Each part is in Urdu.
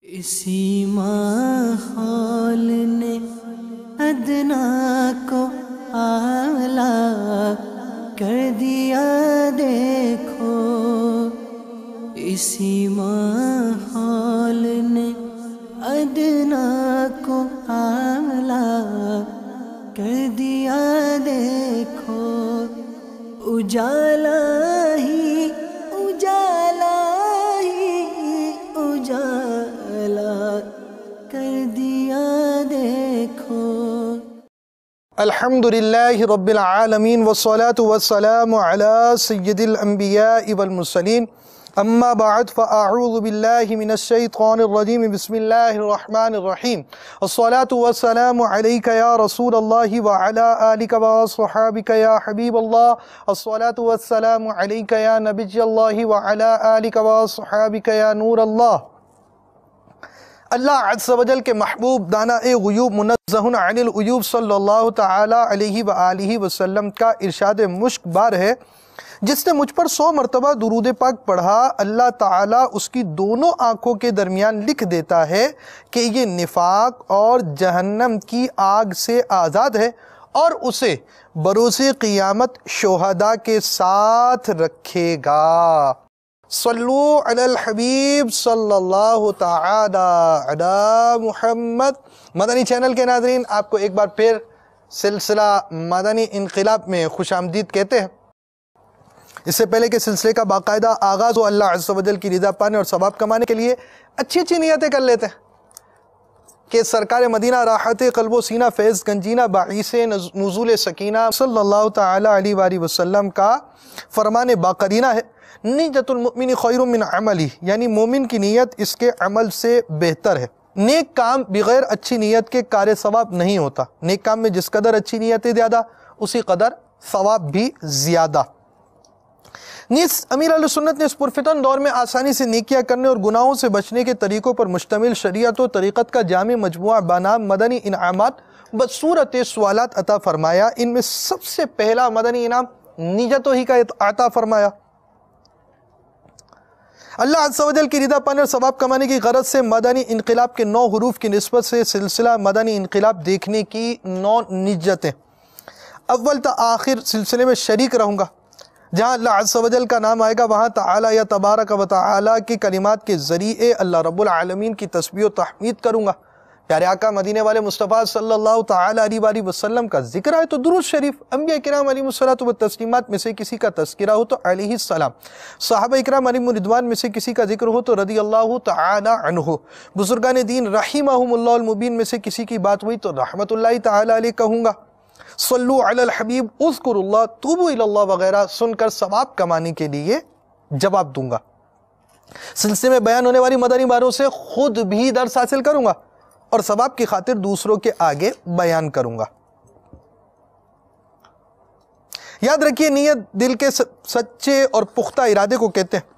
اسی ماحول نے ادنا کو اعلیٰ کر دیا دیکھو، اسی ماحول نے ادنا کو اعلیٰ کر دیا دیکھو، اجالا ہی اجالا ہی اجالا کر دیا دیکھو۔ الحمدللہ رب العالمین والصلاة والسلام علی سید الانبیاء والمرسلین، اما بعد فاعوذ باللہ من الشیطان الرجیم، بسم اللہ الرحمن الرحیم، الصلاة والسلام علیک یا رسول اللہ وعلی آلک وصحابک یا حبیب اللہ، الصلاة والسلام علیک یا نبی اللہ وعلی آلک وصحابک یا نور اللہ۔ اللہ عز و جل کے محبوب دانا غیوب منزہ عن العیوب صلی اللہ تعالی علیہ وآلہ وسلم کا ارشاد مشک بار ہے، جس نے مجھ پر 100 مرتبہ درود پاک پڑھا، اللہ تعالیٰ اس کی دونوں آنکھوں کے درمیان لکھ دیتا ہے کہ یہ نفاق اور جہنم کی آگ سے آزاد ہے اور اسے بروز قیامت شہداء کے ساتھ رکھے گا۔ صلو علی الحبیب صلی اللہ تعالی علی محمد۔ مدنی چینل کے ناظرین، آپ کو ایک بار پھر سلسلہ مدنی انقلاب میں خوش آمدید کہتے ہیں۔ اس سے پہلے کہ سلسلے کا باقاعدہ آغاز ہو، اللہ عز و جل کی رضا پانے اور ثواب کمانے کے لیے اچھی نیتیں کر لیتے ہیں کہ سرکار مدینہ راحت قلب و سینہ فیض گنجینہ باعث نزول سکینہ صلی اللہ تعالی علیہ وآلہ وسلم کا فرمان باقرینہ ہے، نیت المؤمن خیر من عملی، یعنی مومن کی نیت اس کے عمل سے بہتر ہے۔ نیک کام بغیر اچھی نیت کے کار ثواب نہیں ہوتا، نیک کام میں جس قدر اچھی نیتیں زیادہ اسی قدر ثواب بھی زیادہ۔ نیز امیر اہل سنت نے اس پرفتن دور میں آسانی سے نیکیاں کرنے اور گناہوں سے بچنے کے طریقوں پر مشتمل شریعت و طریقت کا جامع مجموعہ بنام مدنی انعامات بصورت سوالات عطا فرمایا۔ ان میں سب سے پہلا مدنی انعام نیتوں ہی کا عطا فرمایا۔ اللہ عز و جل کی رضا پانے اور ثواب کمانے کی غرض سے مدنی انقلاب کے 9 حروف کی نسبت سے سلسلہ مدنی انقلاب دیکھنے کی 9 نیتیں۔ اول تا آخر سلسلے میں شریک رہوں گا، جہاں اللہ عز و جل کا نام آئے گا وہاں تعالی یا تبارک و تعالی کی کلمات کے ذریعے اللہ رب العالمین کی تسبیح و تحمید کروں گا۔ پیارے آقا مدینے والے مصطفیٰ صلی اللہ تعالی علیہ وآلہ وسلم کا ذکر ہے تو درود شریف، انبیاء کرام علیہ الصلوۃ والتسلیمات میں سے کسی کا تذکرہ ہو تو علیہ السلام، صحابہ اکرام علیہم الرضوان میں سے کسی کا ذکر ہو تو رضی اللہ تعالی عنہ، بزرگان دین رحمہم اللہ المبین میں سے کسی کی بات ہوئی تو رحمت اللہ تعالی علیہ کہوں گا۔ صلو علی الحبیب اذکر اللہ توبو الی اللہ وغیرہ سن کر ثواب کمانے کے لیے جواب دوں گا۔ سلسلے میں بیان ہونے والی مدنی باروں سے خود بھی درس حاصل کروں گا اور ثواب کی خاطر دوسروں کے آگے بیان کروں گا۔ یاد رکھیے، نیت دل کے سچے اور پختہ ارادے کو کہتے ہیں۔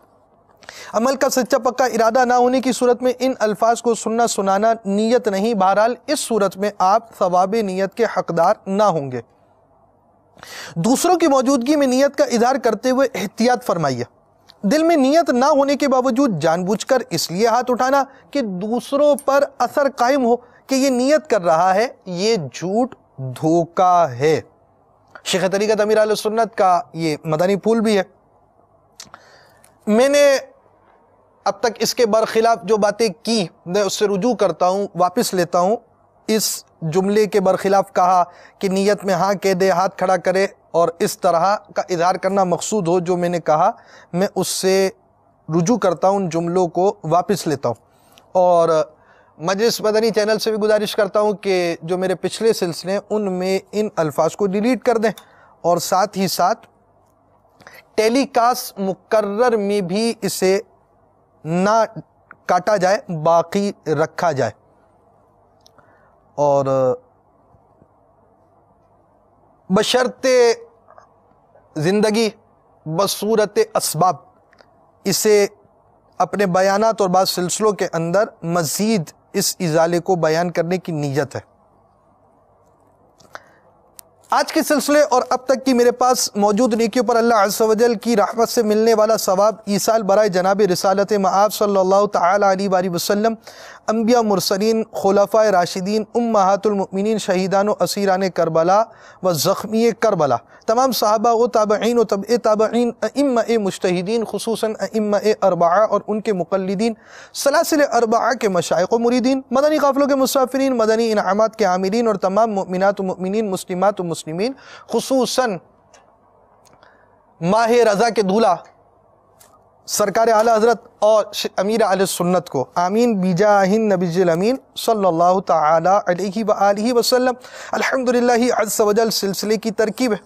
عمل کا سچا پکا ارادہ نہ ہونے کی صورت میں ان الفاظ کو سننا سنانا نیت نہیں، بہرحال اس صورت میں آپ ثواب نیت کے حقدار نہ ہوں گے۔ دوسروں کی موجودگی میں نیت کا اظہار کرتے ہوئے احتیاط فرمائیے۔ دل میں نیت نہ ہونے کے باوجود جان بوجھ کر اس لیے ہاتھ اٹھانا کہ دوسروں پر اثر قائم ہو کہ یہ نیت کر رہا ہے، یہ جھوٹ دھوکہ ہے۔ شیخ طریقت امیر اہل سنت کا یہ مدنی پھول بھی ہے۔ میں نے اب تک اس کے برخلاف جو باتیں کی میں اس سے رجوع کرتا ہوں، واپس لیتا ہوں۔ اس جملے کے برخلاف کہا کہ نیت میں ہاں کہہ دے، ہاتھ کھڑا کرے اور اس طرح کا اظہار کرنا مقصود ہو، جو میں نے کہا میں اس سے رجوع کرتا ہوں، ان جملوں کو واپس لیتا ہوں۔ اور مجلس مدنی چینل سے بھی گزارش کرتا ہوں کہ جو میرے پچھلے سلسلے ہیں ان میں ان الفاظ کو ڈیلیٹ کر دیں اور ساتھ ہی ساتھ ٹیلی کاسٹ مقرر میں بھی اسے نہ کاٹا جائے، باقی رکھا جائے۔ اور بشرط زندگی بصورت اسباب اسے اپنے بیانات اور بعض سلسلوں کے اندر مزید اس ازالے کو بیان کرنے کی نیت ہے۔ آج کے سلسلے اور اب تک کی میرے پاس موجود نیکیوں پر اللہ عز و جل کی رحمت سے ملنے والا ثواب ایصال برائے جناب رسالت مآب صلی اللہ تعالی علیہ وآلہ وسلم، انبیاء مرسلین، خلفاء راشدین، امہات المؤمنین، شہیدان و اسیران کربلا و زخمی کربلا، تمام صحابہ و تابعین و تبع تابعین، ائمہ مجتہدین، خصوصاً ائمہ اربعہ اور ان کے مقلدین، سلاسل اربعہ کے مشائخ و مریدین، مدنی قافلوں کے مسافرین، مدنی انعامات کے عاملین اور تمام مؤمنات و مؤمنین، مسلمات و مسلمین، خصوصاً ماہ رضا کے دولہ سرکار اعلیٰ حضرت اور امیر اہل سنت کو، آمین بجاہ النبی الامین صلی اللہ تعالی علیہ وآلہ وسلم۔ الحمدللہ عز و جل سلسلے کی ترکیب ہے،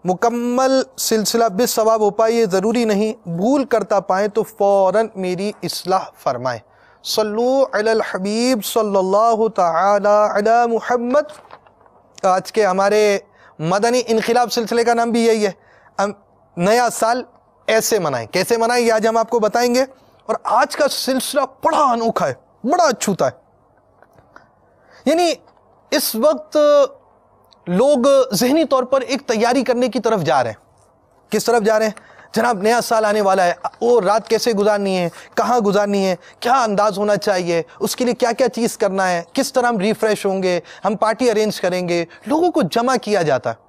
مکمل سلسلہ بے ثواب ہو پائے یہ ضروری نہیں، بھول کرتا پائیں تو فوراً میری اصلاح فرمائیں۔ صلو علی الحبیب صلی اللہ تعالی علی محمد۔ آج کے ہمارے مدنی انقلاب سلسلے کا نام بھی یہی ہے، نیا سال ایسے منائیں۔ کیسے منائیں یہ آج ہم آپ کو بتائیں گے، اور آج کا سلسلہ بڑا انوکھا ہے، بڑا اچھوتا ہے۔ یعنی اس وقت لوگ ذہنی طور پر ایک تیاری کرنے کی طرف جا رہے ہیں۔ کس طرف جا رہے ہیں؟ جناب نیا سال آنے والا ہے، وہ رات کیسے گزارنی ہے، کہاں گزارنی ہے، کیا انداز ہونا چاہیے، اس کے لیے کیا کیا چیز کرنا ہے، کس طرح ہم ریفریش ہوں گے، ہم پارٹی ارینج کریں گے، لوگوں کو جمع کیا جاتا ہے۔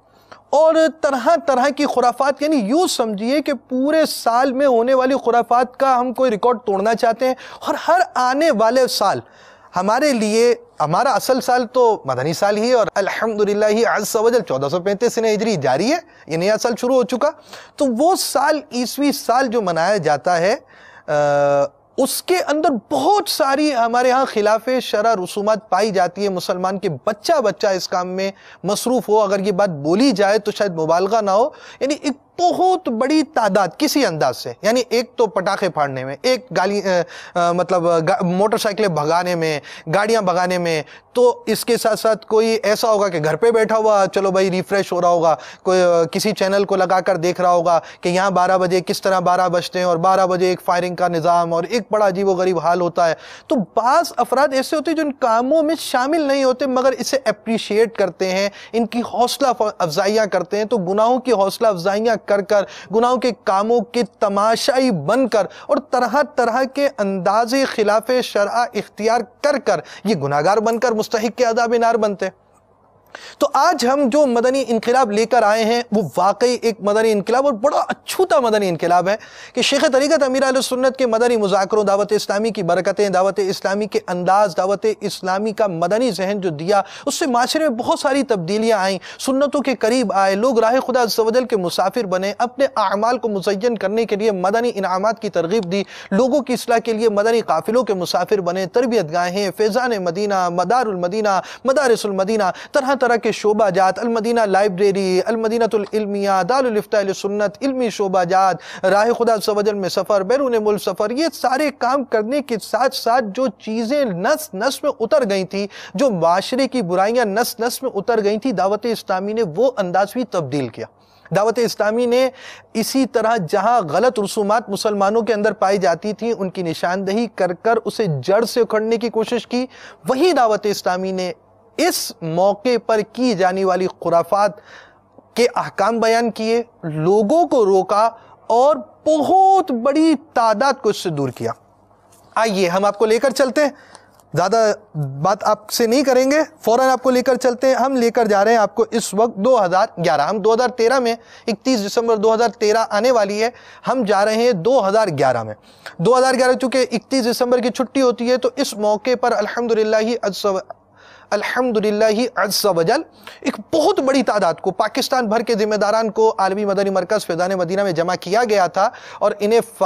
اور طرح طرح کی خرافات، یعنی یوں سمجھیے کہ پورے سال میں ہونے والی خرافات کا ہم کوئی ریکارڈ توڑنا چاہتے ہیں، اور ہر آنے والے سال ہمارے لیے، ہمارا اصل سال تو مدنی سال ہی ہے، اور الحمدللہ عز و جل 1435 ہجری جاری ہے، یہ نیا سال شروع ہو چکا۔ تو وہ سال، عیسوی سال جو منایا جاتا ہے، اس کے اندر بہت ساری ہمارے ہاں خلاف شرع رسومات پائی جاتی ہے۔ مسلمان کے بچہ اس کام میں مصروف ہو، اگر یہ بات بولی جائے تو شاید مبالغہ نہ ہو، یعنی ایک بہت بڑی تعداد کسی انداز سے، یعنی ایک تو پٹاخے پھاڑنے میں، ایک گالی مطلب موٹر سائیکلیں بھگانے میں، گاڑیاں بھگانے میں، تو اس کے ساتھ ساتھ کوئی ایسا ہوگا کہ گھر پہ بیٹھا ہوا چلو بھائی ریفریش ہو رہا ہوگا، کوئی کسی چینل کو لگا کر دیکھ رہا ہوگا کہ یہاں 12 بجے کس طرح 12 بجتے ہیں، اور 12 بجے ایک فائرنگ کا نظام، اور ایک بڑا عجیب و غریب حال ہوتا ہے۔ تو بعض افراد ایسے ہوتے ہیں جو ان کاموں میں شامل نہیں ہوتے، مگر اسے اپریشیٹ کرتے ہیں، ان کی حوصلہ افزائیاں کرتے ہیں، تو گناہوں کی حوصلہ افزائیاں کر گناہوں کے کاموں کے تماشائی بن کر، اور طرح طرح کے انداز خلاف شرع اختیار کر یہ گناہگار بن کر مستحق عذاب نار بنتے۔ تو آج ہم جو مدنی انقلاب لے کر آئے ہیں وہ واقعی ایک مدنی انقلاب، اور بڑا اچھوتا مدنی انقلاب ہے کہ شیخ طریقت امیر اہل سنت کے مدنی مذاکروں، دعوت اسلامی کی برکتیں، دعوت اسلامی کے انداز، دعوت اسلامی کا مدنی ذہن جو دیا، اس سے معاشرے میں بہت ساری تبدیلیاں آئیں، سنتوں کے قریب آئے، لوگ راہ خدا عز و جل کے مسافر بنے، اپنے اعمال کو مزین کرنے کے لیے مدنی انعامات کی ترغیب دی، لوگوں کی اصلاح کے لیے مدنی قافلوں کے مسافر بنے، تربیت گاہیں، فیضان مدینہ، مدار المدینہ، مدارس المدینہ، طرح کے شعبہ جات، المدینہ لائبریری، المدینہ العلمیہ، دار الافتاء سنت، علمی شعبہ جات، راہ خدا عز و جل میں سفر، بیرون ملک سفر، یہ سارے کام کرنے کے ساتھ ساتھ جو چیزیں نس نس میں اتر گئی تھی، جو معاشرے کی برائیاں نس نس میں اتر گئی تھی، دعوت اسلامی نے وہ انداز بھی تبدیل کیا۔ دعوت اسلامی نے اسی طرح جہاں غلط رسومات مسلمانوں کے اندر پائی جاتی تھیں، ان کی نشاندہی کر اسے جڑ سے اکھڑنے کی کوشش کی، وہی دعوت اسلامی نے اس موقع پر کی جانے والی خرافات کے احکام بیان کیے، لوگوں کو روکا، اور بہت بڑی تعداد کو اس سے دور کیا۔ آئیے ہم آپ کو لے کر چلتے ہیں، زیادہ بات آپ سے نہیں کریں گے، فوراً آپ کو لے کر چلتے ہیں۔ ہم لے کر جا رہے ہیں آپ کو اس وقت 2011، ہم 2013 میں 31 دسمبر 2013 آنے والی ہے، ہم جا رہے ہیں 2011 میں۔ 2011 چونکہ 31 دسمبر کی چھٹی ہوتی ہے، تو اس موقع پر الحمدللہ عز و جل ایک بہت بڑی تعداد کو، پاکستان بھر کے ذمہ داران کو عالمی مدنی مرکز فیضان مدینہ میں جمع کیا گیا تھا، اور انہیں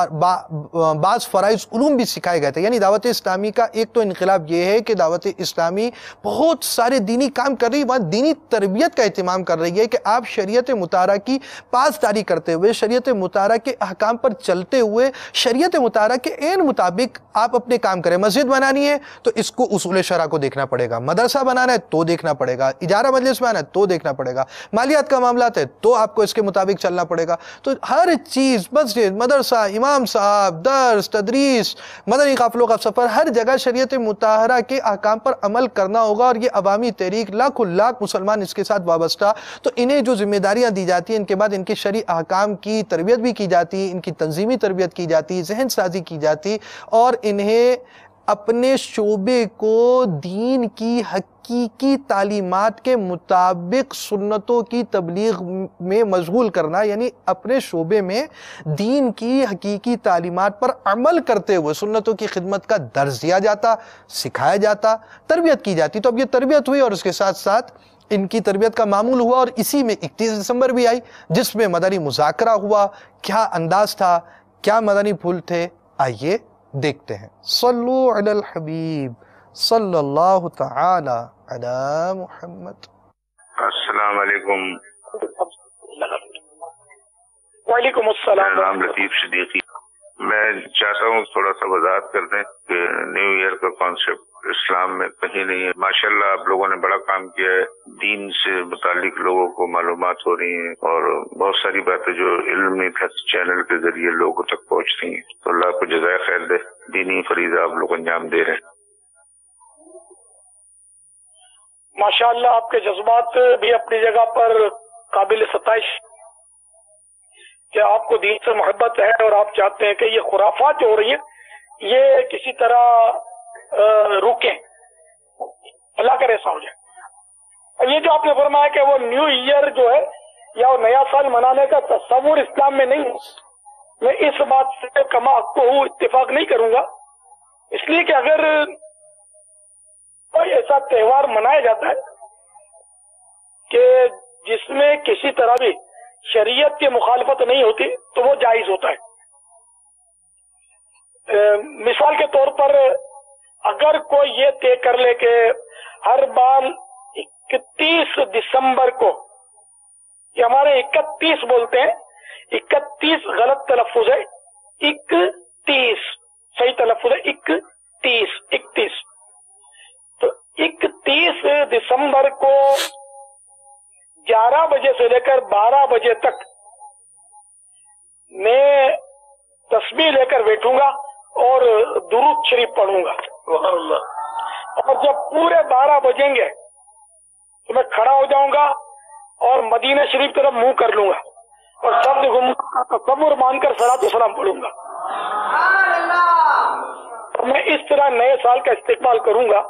بعض فرائض علوم بھی سکھائے گئے تھے۔ یعنی دعوت اسلامی کا ایک تو انقلاب یہ ہے کہ دعوت اسلامی بہت سارے دینی کام کر رہی ہے، وہاں دینی تربیت کا اہتمام کر رہی ہے کہ آپ شریعت مطہرہ کی پاسداری کرتے ہوئے، شریعت مطہرہ کے احکام پر چلتے ہوئے، شریعت مطہرہ کے عین مطابق آپ اپنے کام کریں۔ مسجد بنانی ہے تو اس کو اصول شرع کو دیکھنا پڑے گا، مدرسہ مدرسہ بنانا ہے تو دیکھنا پڑے گا، اجارہ مجلس میں آنا ہے تو دیکھنا پڑے گا، مالیات کا معاملات ہے تو آپ کو اس کے مطابق چلنا پڑے گا۔ تو ہر چیز، مسجد، مدرسہ، امام صاحب، درس، تدریس، مدنی قافلوں کا سفر، ہر جگہ شریعت مطہرہ کے احکام پر عمل کرنا ہوگا، اور یہ عوامی تحریک لاکھوں لاکھ مسلمان اس کے ساتھ وابستہ، تو انہیں جو ذمہ داریاں دی جاتی ہیں ان کے بعد ان کے شرعی احکام کی تربیت بھی کی جاتی، ان کی تنظیمی تربیت کی جاتی، ذہن سازی کی جاتی، اور انہیں اپنے شعبے کو دین کی حقیقی تعلیمات کے مطابق سنتوں کی تبلیغ میں مشغول کرنا، یعنی اپنے شعبے میں دین کی حقیقی تعلیمات پر عمل کرتے ہوئے سنتوں کی خدمت کا درس دیا جاتا، سکھایا جاتا، تربیت کی جاتی۔ تو اب یہ تربیت ہوئی، اور اس کے ساتھ ساتھ ان کی تربیت کا معمول ہوا، اور اسی میں 31 دسمبر بھی آئی جس میں مدنی مذاکرہ ہوا۔ کیا انداز تھا، کیا مدنی پھول تھے، آئیے دیکھتے ہیں۔ صلو علی الحبیب صلی اللہ تعالی علی محمد۔ السلام علیکم۔ وعلیکم السلام۔ میرا نام لطیف صدیقی۔ میں چاہتا ہوں تھوڑا سا وضاحت کر دیں کہ نیو ایئر کا کانسیپٹ اسلام میں کہیں نہیں ہے۔ ماشاءاللہ آپ لوگوں نے بڑا کام کیا ہے، دین سے متعلق لوگوں کو معلومات ہو رہی ہیں، اور بہت ساری باتیں جو علم نہیں تھا چینل کے ذریعے لوگوں تک پہنچتی ہیں، تو اللہ کو جزائے خیر دے۔ دینی فریضہ آپ لوگ انجام دے رہے ہیں۔ ماشاءاللہ آپ کے جذبات بھی اپنی جگہ پر قابل ستائش، کہ آپ کو دین سے محبت ہے اور آپ چاہتے ہیں کہ یہ خرافات جو ہو رہی ہیں یہ کسی طرح روکیں، اللہ کرے ایسا ہو جائے۔ یہ جو آپ نے فرمایا کہ وہ نیو ایئر جو ہے یا وہ نیا سال منانے کا تصور اسلام میں نہیں، میں اس بات سے کما کو اتفاق نہیں کروں گا، اس لیے کہ اگر کوئی ایسا تہوار منایا جاتا ہے کہ جس میں کسی طرح بھی شریعت کی مخالفت نہیں ہوتی تو وہ جائز ہوتا ہے۔ مثال کے طور پر اگر کوئی یہ طے کر لے کہ ہر بار 31 دسمبر کو، یہ ہمارے 31 بولتے ہیں، 31 غلط تلفظ ہے، 31 صحیح تلفظ ہے 31۔ تو 31 دسمبر کو 11 بجے سے لے کر 12 بجے تک میں تسبیح لے کر بیٹھوں گا اور درود شریف پڑھوں گا، اور جب پورے 12 بجیں گے تو میں کھڑا ہو جاؤں گا اور مدینہ شریف طرف منہ کر لوں گا اور تصور مان کر صلاۃ و سلام پڑھوں گا۔ میں اس طرح نئے سال کا استقبال کروں گا۔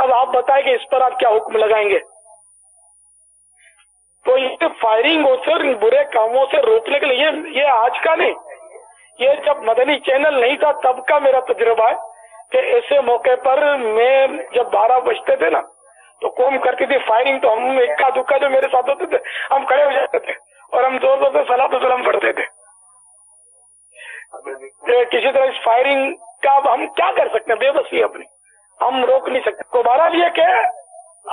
اب آپ بتائیں کہ اس پر آپ کیا حکم لگائیں گے؟ تو یہ فائرنگ اور برے کاموں سے روکنے کے لیے یہ آج کا نہیں، یہ جب مدنی چینل نہیں تھا تب کا میرا تجربہ ہے کہ ایسے موقع پر میں جب 12 بجتے تھے نا تو قوم کرتی تھی فائرنگ، تو ہم اکا دکا جو میرے ساتھ ہوتے تھے ہم کھڑے ہو جاتے تھے اور ہم زور زور سے صلاۃ و سلام پڑھتے تھے۔ کسی طرح اس فائرنگ کا ہم کیا کر سکتے ہیں؟ بے بسی اپنی ہم روک نہیں سکتے۔ تو بہرحال یہ کہ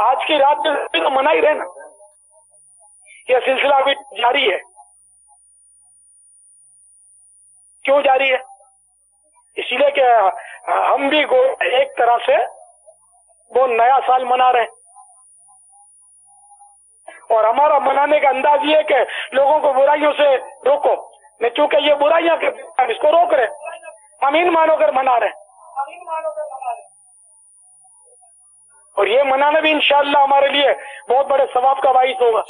آج کی رات جو منا ہی رہے نا، یہ سلسلہ ابھی جاری ہے۔ کیوں جاری ہے؟ اس لیے کہ ہم بھی ایک طرح سے وہ نیا سال منا رہے ہیں، اور ہمارا منانے کا انداز یہ ہے کہ لوگوں کو برائیوں سے روکو، نہیں چونکہ یہ برائیاں اس کو روک رہے، ہم ان مانو کر منا رہے ہیں، اور یہ منانا بھی انشاءاللہ ہمارے لیے بہت بڑے ثواب کا باعث ہوگا۔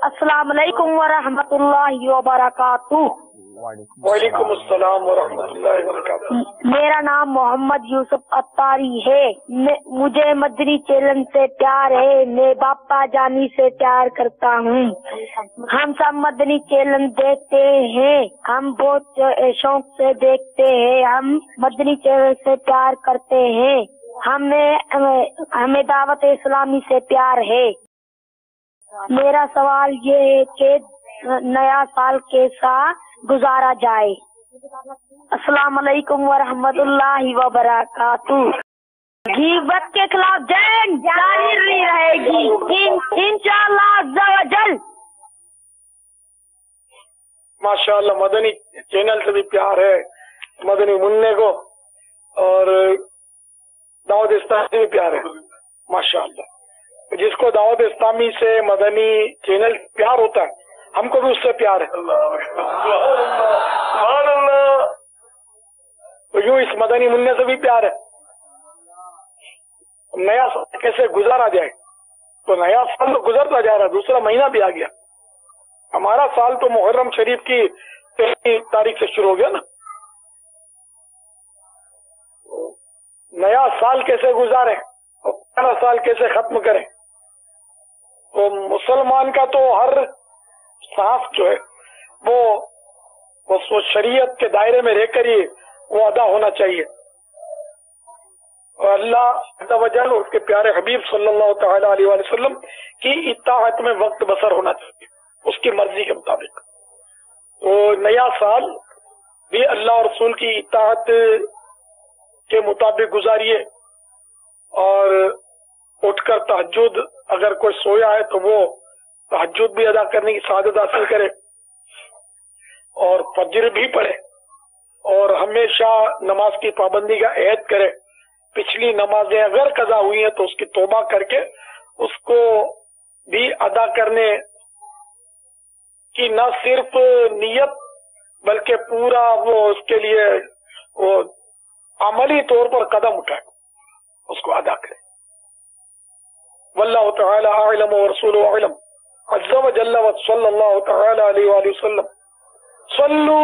السلام علیکم ورحمۃ اللہ وبرکاتہ۔ وعلیکم السلام ورحمۃ اللہ وبرکاتہ۔ میرا نام محمد یوسف اتاری ہے، مجھے مدنی چینل سے پیار ہے، میں باپا جانی سے پیار کرتا ہوں۔ ہم سب مدنی چینل دیکھتے ہیں، ہم بہت شوق سے دیکھتے ہیں، ہم مدنی چینل سے پیار کرتے ہیں، ہمیں دعوت اسلامی سے پیار ہے۔ میرا سوال یہ ہے کہ نیا سال کیسا گزارا جائے؟ السلام علیکم ورحمۃ اللہ وبرکاتہ۔ غیبت کے خلاف جنگ جاری رہے گی انشاءاللہ عز و جل۔ ماشاءاللہ مدنی چینل سے بھی پیار ہے، مدنی منع کو، اور دعوت اسلامی سے بھی پیار ہے، ماشاءاللہ۔ جس کو دعوت اسلامی سے مدنی چینل پیار ہوتا ہے، ہم کو بھی اس سے پیار ہے. تو یوں اس مدنی منع سے بھی پیار ہے. نیا سال کیسے گزارا جائے؟ تو نیا سال تو گزرتا جا رہا، دوسرا مہینہ بھی آ گیا. ہمارا سال تو محرم شریف کی 13 تاریخ سے شروع ہو گیا نا. نیا سال کیسے گزارے اور پرانا سال کیسے ختم کریں؟ تو مسلمان کا تو ہر سانس جو ہے وہ شریعت کے دائرے میں رہ کر ہی وہ ادا ہونا چاہیے. اور اللہ عز و جل اور اس کے پیارے حبیب صلی اللہ تعالی علیہ وآلہ وسلم کی اطاعت میں وقت بسر ہونا چاہیے اس کی مرضی کے مطابق. تو نیا سال بھی اللہ اور رسول کی اطاعت کے مطابق گزاریے، اور اٹھ کر تہجد، اگر کوئی سویا ہے تو وہ تہجد بھی ادا کرنے کی سعادت حاصل کرے، اور فجر بھی پڑھے، اور ہمیشہ نماز کی پابندی کا عہد کرے. پچھلی نمازیں اگر قضا ہوئی ہیں تو اس کی توبہ کر کے اس کو بھی ادا کرنے کی نہ صرف نیت بلکہ پورا وہ اس کے لیے وہ عملی طور پر قدم اٹھائے، اس کو ادا کرے. واللہ تعالی اعلم ورسولہ اعلم عز وجل وصلی اللہ تعالی علیہ وآلہ وسلم. صلو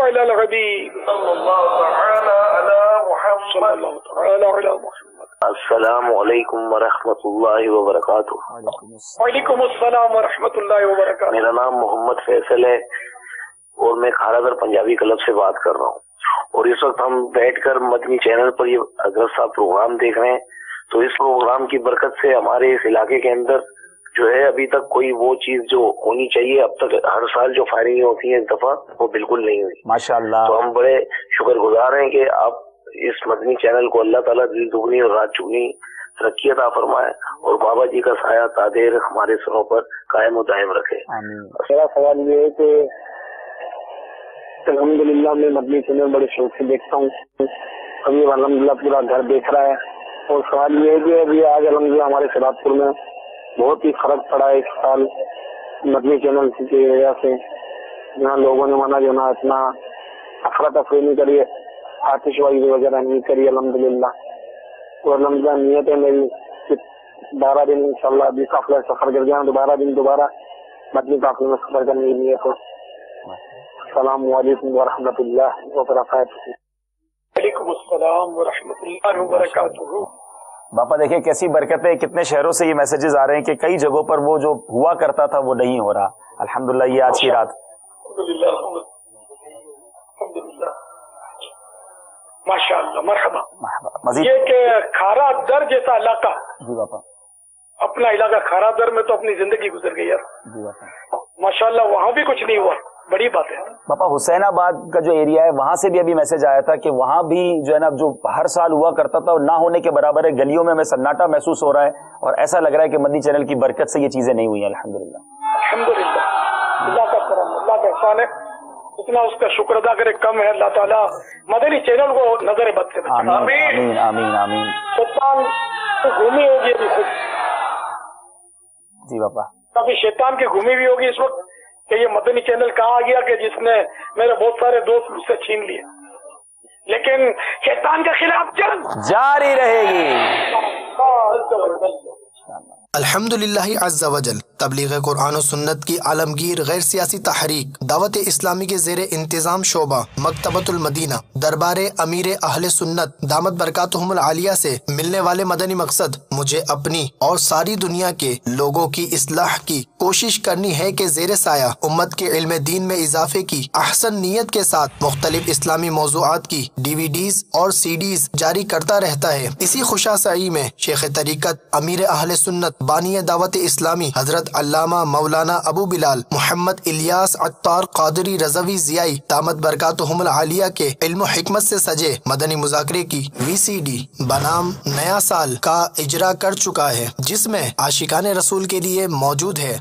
علی الحبیب صلی اللہ تعالی علی محمد صلی اللہ تعالی علی محمد. السلام علیکم ورحمۃ اللہ وبرکاتہ. وعلیکم السلام ورحمۃ اللہ وبرکاتہ. میرا نام محمد فیصل ہے اور میں کھارا در پنجابی کلب سے بات کر رہا ہوں، اور اس وقت ہم بیٹھ کر مدنی چینل پر یہ حضرت صاحب پروگرام دیکھ رہے ہیں. تو اس پروگرام کی برکت سے ہمارے اس علاقے کے اندر جو ہے ابھی تک کوئی وہ چیز جو ہونی چاہیے، اب تک ہر سال جو فائرنگ ہوتی ہیں اس دفعہ وہ بالکل نہیں ہوئی ماشاءاللہ. تو ہم بڑے شکر گزار ہیں کہ آپ اس مدنی چینل کو اللہ تعالیٰ دل دگنی اور رات چگنی ترقی عطا فرمائے، اور بابا جی کا سایہ تادیر ہمارے سروں پر قائم و دائم رکھے. میرا سوال یہ ہے کہ الحمدللہ میں مدنی چینل بڑے شوق سے دیکھتا ہوں، ابھی الحمدللہ پورا گھر دیکھ رہا ہے. اور سوال یہ ہے کہ ابھی آج الحمدللہ ہمارے سیلاب پور میں بہت ہی فرق پڑا ہے اس سال مدنی چینل کی وجہ سے. جہاں لوگوں نے مانا جو نا اتنا افراتفری نہیں کری، آتش بازی وغیرہ نہیں کری الحمدللہ. اور الحمدللہ نیت ہے میری 12 دن انشاءاللہ ابھی قافلہ سفر کر گیا، 12 دن دوبارہ مدنی قافلے میں سفر کرنے کی نیت ہے. السلام علیکم ورحمۃ اللہ وبرکاتہ. وعلیکم السلام ورحمۃ اللہ وبرکاتہ. باپا دیکھیں کیسی برکت ہے، کتنے شہروں سے یہ میسیجز آ رہے ہیں کہ کئی جگہوں پر وہ جو ہوا کرتا تھا وہ نہیں ہو رہا. الحمدللہ یہ آج کی رات الحمدللہ ماشاء اللہ مرحبا. مزید یہ کہ کھارا در جیسا علاقہ، جی باپا، اپنا علاقہ کھارا در میں تو اپنی زندگی گزر گئی یار جی باپا. ماشاءاللہ. وہاں بھی کچھ نہیں ہوا، بڑی بات ہے. باپا حسین آباد کا جو ایریا ہے وہاں سے بھی ابھی میسج آیا تھا کہ وہاں بھی جو ہے نا جو ہر سال ہوا کرتا تھا نہ ہونے کے برابر ہے، گلیوں میں ہمیں سناٹا محسوس ہو رہا ہے، اور ایسا لگ رہا ہے کہ مدنی چینل کی برکت سے یہ چیزیں نہیں ہوئی ہیں. الحمدللہ الحمدللہ اللہ کا کرم، اللہ کا احسان ہے. اتنا اس کا شکر ادا کرے کم ہے. اللہ تعالیٰ مدنی چینل کو نظر بد سے بچائے. آمین آمین آمین آمین. شیطان تو گھومی ہوگی ابھی خود، جی باپا کبھی شیطان کی گھومی بھی ہوگی اس وقت کہ یہ مدنی چینل کہاں آ گیا کہ جس نے میرے بہت سارے دوست مجھ سے چھین لیے. لیکن شیطان کے خلاف جنگ جاری رہے گی. الحمدللہ عز وجل تبلیغ قرآن و سنت کی عالمگیر غیر سیاسی تحریک دعوت اسلامی کے زیر انتظام شعبہ مکتبۃ المدینہ دربار امیر اہل سنت دامت برکاتہم العالیہ سے ملنے والے مدنی مقصد مجھے اپنی اور ساری دنیا کے لوگوں کی اصلاح کی کوشش کرنی ہے کہ زیر سایہ امت کے علم دین میں اضافے کی احسن نیت کے ساتھ مختلف اسلامی موضوعات کی DVDs اور CDs جاری کرتا رہتا ہے. اسی خوشاسائی میں شیخ طریقت امیر اہل سنت بانی دعوت اسلامی حضرت علامہ مولانا ابو بلال محمد الیاس عطار قادری رضوی ضیائی دامت برکاتہم العالیہ کے علم و حکمت سے سجے مدنی مذاکرے کی VCD بنام نیا سال کا اجرا کر چکا ہے، جس میں عاشقان رسول کے لیے موجود ہے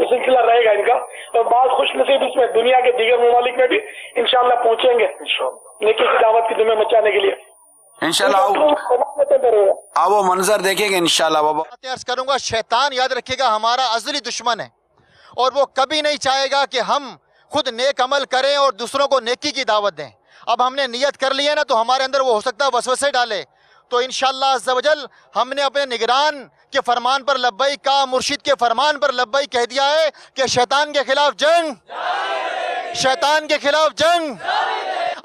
یہ سلسلہ رہے گا ان کا، اور بعض خوش نصیب اس میں دنیا کے دیگر ممالک میں بھی انشاءاللہ پہنچیں گے نیکی کی دعوت کی دھومیں مچانے کے لیے انشاءاللہ. آپ وہ منظر دیکھیں گے انشاءاللہ. بابا عرض کروں گا، شیطان یاد رکھے گا ہمارا ازلی دشمن ہے، اور وہ کبھی نہیں چاہے گا کہ ہم خود نیک عمل کریں اور دوسروں کو نیکی کی دعوت دیں. اب ہم نے نیت کر لی ہے نا، تو ہمارے اندر وہ ہو سکتا ہے وسوسے ڈالے. تو انشاءاللہ عز و جل ہم نے اپنے نگران کے فرمان پر لبیک کہا، مرشد کے فرمان پر لبیک کہہ دیا ہے کہ شیطان کے خلاف جنگ، شیطان کے خلاف جنگ،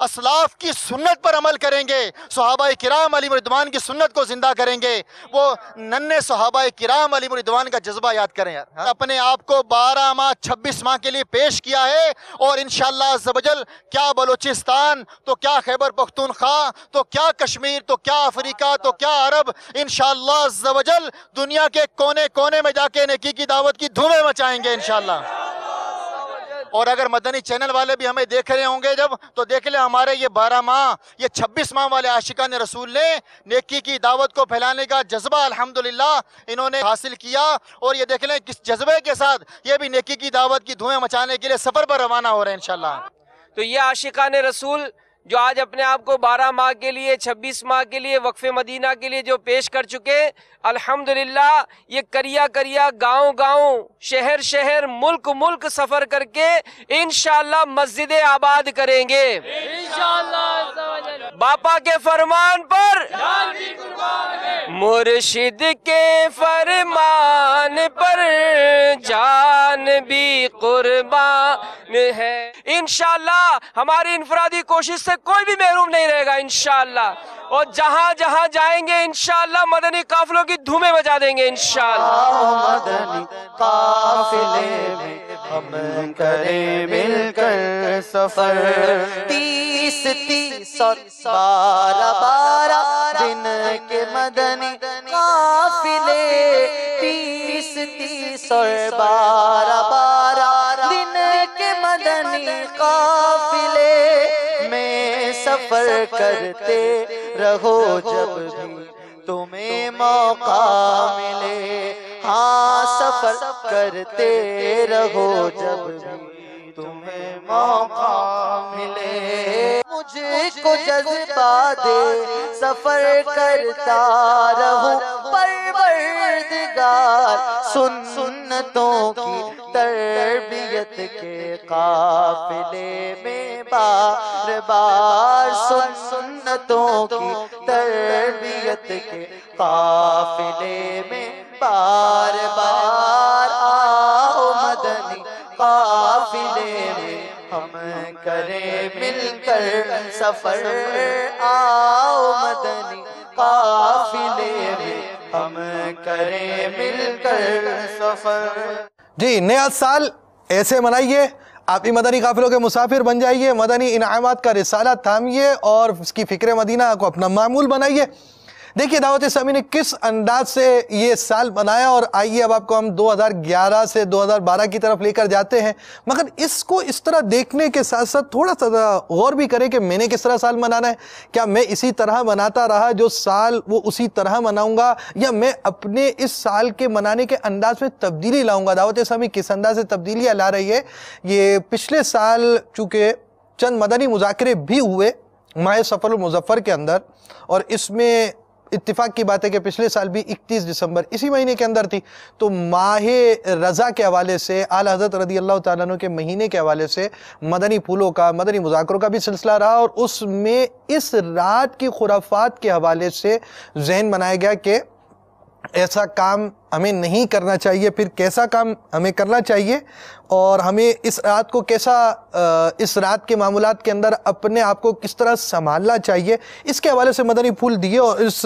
اسلاف کی سنت پر عمل کریں گے، صحابہ کرام علیہم رضوان کی سنت کو زندہ کریں گے. وہ ننھے صحابہ کرام علیہم رضوان کا جذبہ یاد کریں یار. اپنے آپ کو 12 ماہ 26 ماہ کے لیے پیش کیا ہے، اور انشاءاللہ عز و جل کیا بلوچستان، تو کیا خیبر پختونخوا، تو کیا کشمیر، تو کیا افریقہ، تو کیا عرب، انشاءاللہ عز و جل دنیا کے کونے کونے میں جا کے نیکی کی دعوت کی دھومیں مچائیں گے انشاءاللہ. اور اگر مدنی چینل والے بھی ہمیں دیکھ رہے ہوں گے جب، تو دیکھ لیں ہمارے یہ 12 ماہ، یہ 26 ماہ والے عاشقان رسول نے نیکی کی دعوت کو پھیلانے کا جذبہ الحمدللہ انہوں نے حاصل کیا. اور یہ دیکھ لیں کس جذبے کے ساتھ یہ بھی نیکی کی دعوت کی دھوئیں مچانے کے لیے سفر پر روانہ ہو رہے ہیں انشاءاللہ. تو یہ عاشقان رسول جو آج اپنے آپ کو 12 ماہ کے لیے 26 ماہ کے لیے وقف مدینہ کے لیے جو پیش کر چکے، الحمدللہ یہ کریا کریا، گاؤں گاؤں، شہر شہر، ملک ملک سفر کر کے انشاءاللہ مسجد آباد کریں گے انشاءاللہ. باپا کے فرمان پر، مرشد کے فرمان پر جان بھی قربان ہے. انشاءاللہ ہماری انفرادی کوشش سے کوئی بھی محروم نہیں رہے گا انشاءاللہ، اور جہاں جہاں جائیں گے انشاءاللہ مدنی قافلوں کی دھومیں بجا دیں گے انشاءاللہ. مدنی قافلے میں ہم کریں مل کر سفر، 30 اور 12 دن کے مدنی قافلے، 30 اور 12 دن کے مدنی قافلے میں سفر کرتے رہو جب بھی تمہیں موقع ملے. ہاں سفر کرتے رہو جب بھی تمہیں موقع ملے. مجھے کو جذبہ دے سفر کرتا رہوں، پروردگار سنتوں کی تربیت کے قافلے میں بار بار، سنتوں کی تربیت کے قافلے میں بار بار. آؤ مدنی قافلے میں ہم کریں مل کر سفر، آؤ مدنی قافلے میں ہم کریں مل کر سفر. جی، نیا سال ایسے منائیے، آپ بھی مدنی قافلوں کے مسافر بن جائیے، مدنی انعامات کا رسالہ تھامیے اور اس کی فکر مدینہ کو اپنا معمول بنائیے. دیکھیے دعوت اسلامی نے کس انداز سے یہ سال بنایا، اور آئیے اب آپ کو ہم 2011 سے 2012 کی طرف لے کر جاتے ہیں. مگر اس کو اس طرح دیکھنے کے ساتھ ساتھ تھوڑا سا غور بھی کریں کہ میں نے کس طرح سال منانا ہے. کیا میں اسی طرح مناتا رہا جو سال وہ اسی طرح مناؤں گا، یا میں اپنے اس سال کے منانے کے انداز میں تبدیلی لاؤں گا؟ دعوت اسلامی کس انداز سے تبدیلیاں لا رہی ہے. یہ پچھلے سال چونکہ چند مدنی مذاکرے بھی ہوئے ماہ سفر المظفر کے اندر، اور اس میں اتفاق کی بات ہے کہ پچھلے سال بھی 31 دسمبر اسی مہینے کے اندر تھی، تو ماہ رضا کے حوالے سے، اعلیٰ حضرت رضی اللہ تعالیٰ عنہ کے مہینے کے حوالے سے مدنی پھولوں کا، مدنی مذاکروں کا بھی سلسلہ رہا، اور اس میں اس رات کی خرافات کے حوالے سے ذہن بنایا گیا کہ ایسا کام ہمیں نہیں کرنا چاہیے، پھر کیسا کام ہمیں کرنا چاہیے، اور ہمیں اس رات کو کیسا، اس رات کے معاملات کے اندر اپنے آپ کو کس طرح سنبھالنا چاہیے، اس کے حوالے سے مدنی پھول دیے. اور اس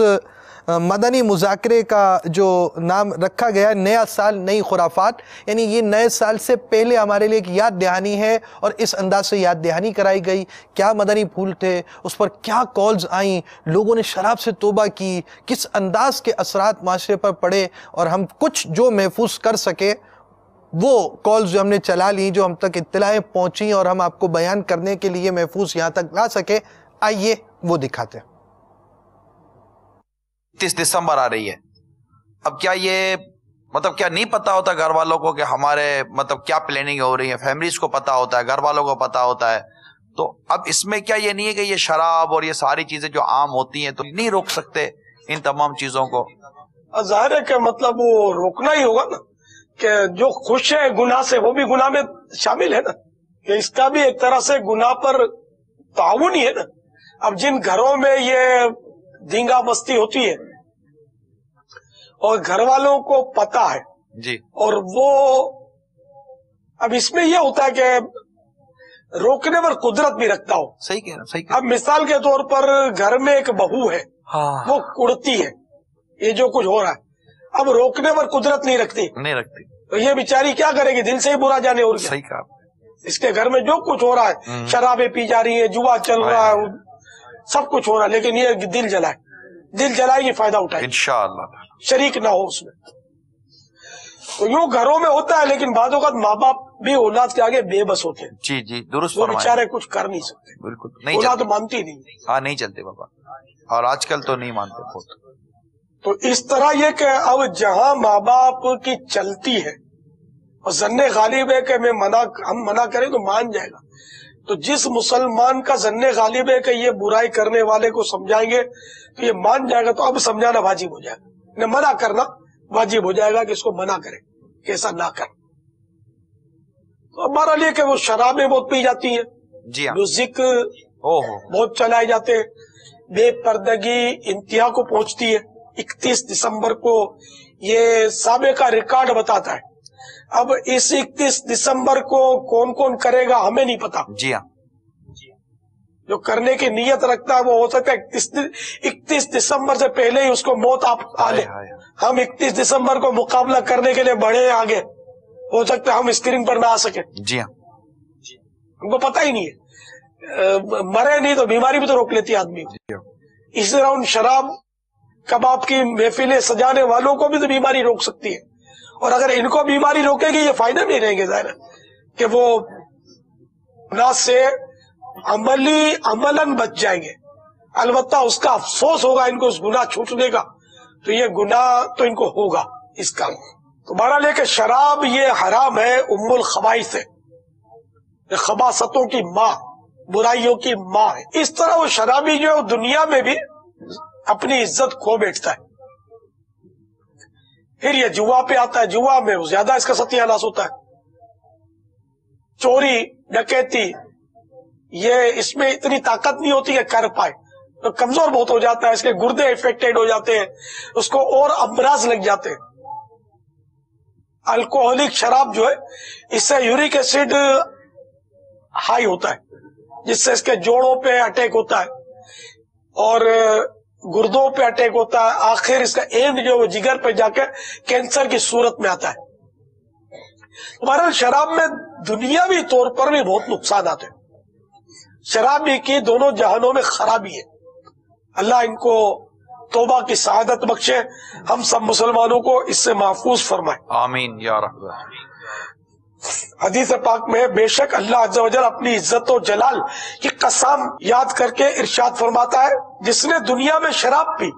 مدنی مذاکرے کا جو نام رکھا گیا نیا سال نئی خرافات، یعنی یہ نئے سال سے پہلے ہمارے لیے ایک یاد دہانی ہے، اور اس انداز سے یاد دہانی کرائی گئی. کیا مدنی پھول تھے، اس پر کیا کالز آئیں، لوگوں نے شراب سے توبہ کی، کس انداز کے اثرات معاشرے پر پڑے، اور ہم کچھ جو محفوظ کر سکے وہ کالز جو ہم نے چلا لی، جو ہم تک اطلاعیں پہنچیں اور ہم آپ کو بیان کرنے کے لیے محفوظ یہاں تک لا سکے. آئیے وہ دکھاتے ہیں. 30 دسمبر آ رہی ہے. اب کیا یہ مطلب کیا نہیں پتا ہوتا گھر والوں کو کہ ہمارے مطلب کیا پلاننگ ہو رہی ہے؟ فیملیز کو پتا ہوتا ہے، گھر والوں کو پتا ہوتا ہے، تو اب اس میں کیا یہ نہیں ہے کہ یہ شراب اور یہ ساری چیزیں جو عام ہوتی ہیں تو نہیں روک سکتے ان تمام چیزوں کو؟ ظاہر ہے کہ مطلب وہ روکنا ہی ہوگا نا، کہ جو خوش ہے گناہ سے وہ بھی گناہ میں شامل ہے نا، کہ اس کا بھی ایک طرح سے گناہ پر تعاون ہی ہے نا۔ اب جن گھروں میں یہ دینگا مستی ہوتی ہے اور گھر والوں کو پتا ہے جی، اور وہ اب اس میں یہ ہوتا ہے کہ روکنے پر قدرت بھی رکھتا ہو۔ صحیح کہہ رہا ہوں، صحیح اب مثال کے طور پر گھر میں ایک بہو ہے، وہ کڑتی ہے یہ جو کچھ ہو رہا ہے، اب روکنے پر قدرت نہیں رکھتی تو یہ بیچاری کیا کرے گی؟ دل سے ہی برا جانے اور صحیح کہا، اس کے گھر میں جو کچھ ہو رہا ہے، شرابیں پی جا رہی ہیں، جوا چل رہا ہے، سب کچھ ہو رہا ہے، لیکن یہ دل جلائے گی، فائدہ اٹھائے، انشاءاللہ شریک نہ ہو اس میں۔ تو یوں گھروں میں ہوتا ہے، لیکن بعض اوقات ماں باپ بھی اولاد کے آگے بے بس ہوتے ہیں، جی جی درست وہ فرمایا، بیچارے کچھ کر نہیں سکتے، بالکل نہیں اولاد چلتے، مانتی نہیں۔ ہاں نہیں چلتے بابا، اور آج کل تو نہیں مانتے خود۔ تو اس طرح یہ کہ اب جہاں ماں باپ کی چلتی ہے اور ظن غالب ہے کہ ہم منع کریں تو مان جائے گا، تو جس مسلمان کا ظن غالب ہے کہ یہ برائی کرنے والے کو سمجھائیں گے تو یہ مان جائے گا، تو اب سمجھانا واجب ہو جائے گا، منع کرنا واجب ہو جائے گا کہ اس کو منع کرے کہ ایسا نہ کر۔ تو ہمارا لیے کہ وہ شرابیں بہت پی جاتی ہیں، جی ہاں، میوزک بہت چلائے جاتے ہیں، بے پردگی انتہا کو پہنچتی ہے۔ 31 دسمبر کو یہ سابقہ ریکارڈ بتاتا ہے، اب اس 31 دسمبر کو کون کون کرے گا ہمیں نہیں پتا، جی ہاں، جو کرنے کی نیت رکھتا ہے وہ ہو سکتا ہے 31 دسمبر سے پہلے ہی اس کو موت آ لے۔ ہم 31 دسمبر کو مقابلہ کرنے کے لیے بڑھے آگے، ہو سکتا ہے ہم اسکرین پر نہ آ سکے، جی ہاں، ہم کو پتہ ہی نہیں ہے، مرے نہیں تو بیماری بھی تو روک لیتی ہے آدمی کو۔ اسی طرح ان شراب کباب کی محفلیں سجانے والوں کو بھی تو بیماری روک سکتی ہے، اور اگر ان کو بیماری روکے گی یہ فائدہ نہیں رہیں گے، ظاہر ہے کہ وہ گناہ سے عملاً بچ جائیں گے، البتہ اس کا افسوس ہوگا ان کو اس گناہ چھوٹنے کا، تو یہ گناہ تو ان کو ہوگا اس کا۔ تو بہرحال لے کہ شراب یہ حرام ہے، ام الخبائث ہے، یہ خباثتوں کی ماں، برائیوں کی ماں ہے۔ اس طرح وہ شرابی جو ہے دنیا میں بھی اپنی عزت کھو بیٹھتا ہے۔ پھر یہ جوا پہ آتا ہے، جوا میں زیادہ اس کا ستیہ ناش ہوتا ہے، چوری ڈکیتی، یہ اس میں اتنی طاقت نہیں ہوتی کہ کر پائے، تو کمزور بہت ہو جاتا ہے، اس کے گردے افیکٹڈ ہو جاتے ہیں، اس کو اور امراض لگ جاتے ہیں۔ الکوہولک شراب جو ہے اس سے یورک ایسڈ ہائی ہوتا ہے، جس سے اس کے جوڑوں پہ اٹیک ہوتا ہے اور گردوں پہ اٹیک ہوتا ہے، آخر اس کا اینڈ جو جگر پہ جا کے کینسر کی صورت میں آتا ہے۔ بہرحال شراب میں دنیاوی طور پر بھی بہت نقصانات ہیں، شرابی کی دونوں جہانوں میں خرابی ہے۔ اللہ ان کو توبہ کی سعادت بخشے، ہم سب مسلمانوں کو اس سے محفوظ فرمائے، آمین یا رب۔ حدیث پاک میں بے شک اللہ عز و جل اپنی عزت و جلال کی قسم یاد کر کے ارشاد فرماتا ہے، جس نے دنیا میں شراب پی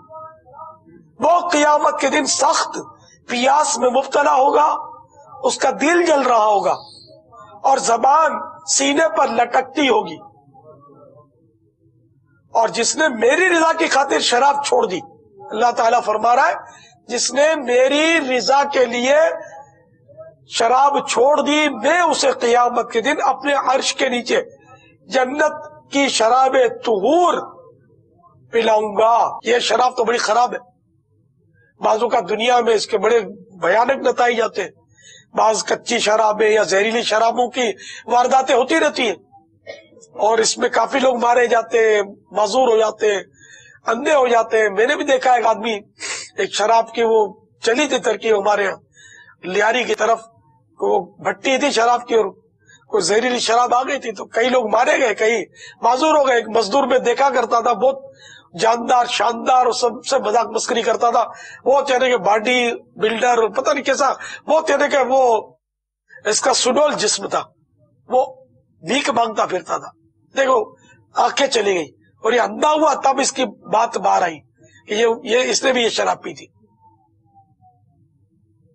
وہ قیامت کے دن سخت پیاس میں مبتلا ہوگا، اس کا دل جل رہا ہوگا اور زبان سینے پر لٹکتی ہوگی، اور جس نے میری رضا کی خاطر شراب چھوڑ دی، اللہ تعالیٰ فرما رہا ہے جس نے میری رضا کے لیے شراب چھوڑ دی، میں اسے قیامت کے دن اپنے عرش کے نیچے جنت کی شراب طہور پلاؤں گا۔ یہ شراب تو بڑی خراب ہے، بعضوں کا دنیا میں اس کے بڑے بھیانک نتائج آتے ہیں، بعض کچی شرابیں یا زہریلی شرابوں کی وارداتیں ہوتی رہتی ہیں، اور اس میں کافی لوگ مارے جاتے ہیں، معذور ہو جاتے ہیں، اندھے ہو جاتے ہیں۔ میں نے بھی دیکھا ایک آدمی، ایک شراب کی وہ چلی تھی ترکیب ہمارے یہاں لیاری کی طرف، وہ بھٹی تھی شراب کی اور کوئی زہریلی شراب آ گئی تھی، تو کئی لوگ مارے گئے، کئی معذور ہو گئے۔ ایک مزدور میں دیکھا کرتا تھا، بہت جاندار شاندار اور سب سے مذاق مسکری کرتا تھا، وہ کہنے کہ باڈی بلڈر اور پتہ نہیں کیسا، وہ کہنے کہ وہ اس کا سڈول جسم تھا، وہ بھیک مانگتا پھرتا تھا۔ دیکھو آنکھیں چلی گئی اور یہ اندھا ہوا، تب اس کی بات باہر آئی کہ یہ اس نے بھی یہ شراب پی تھی۔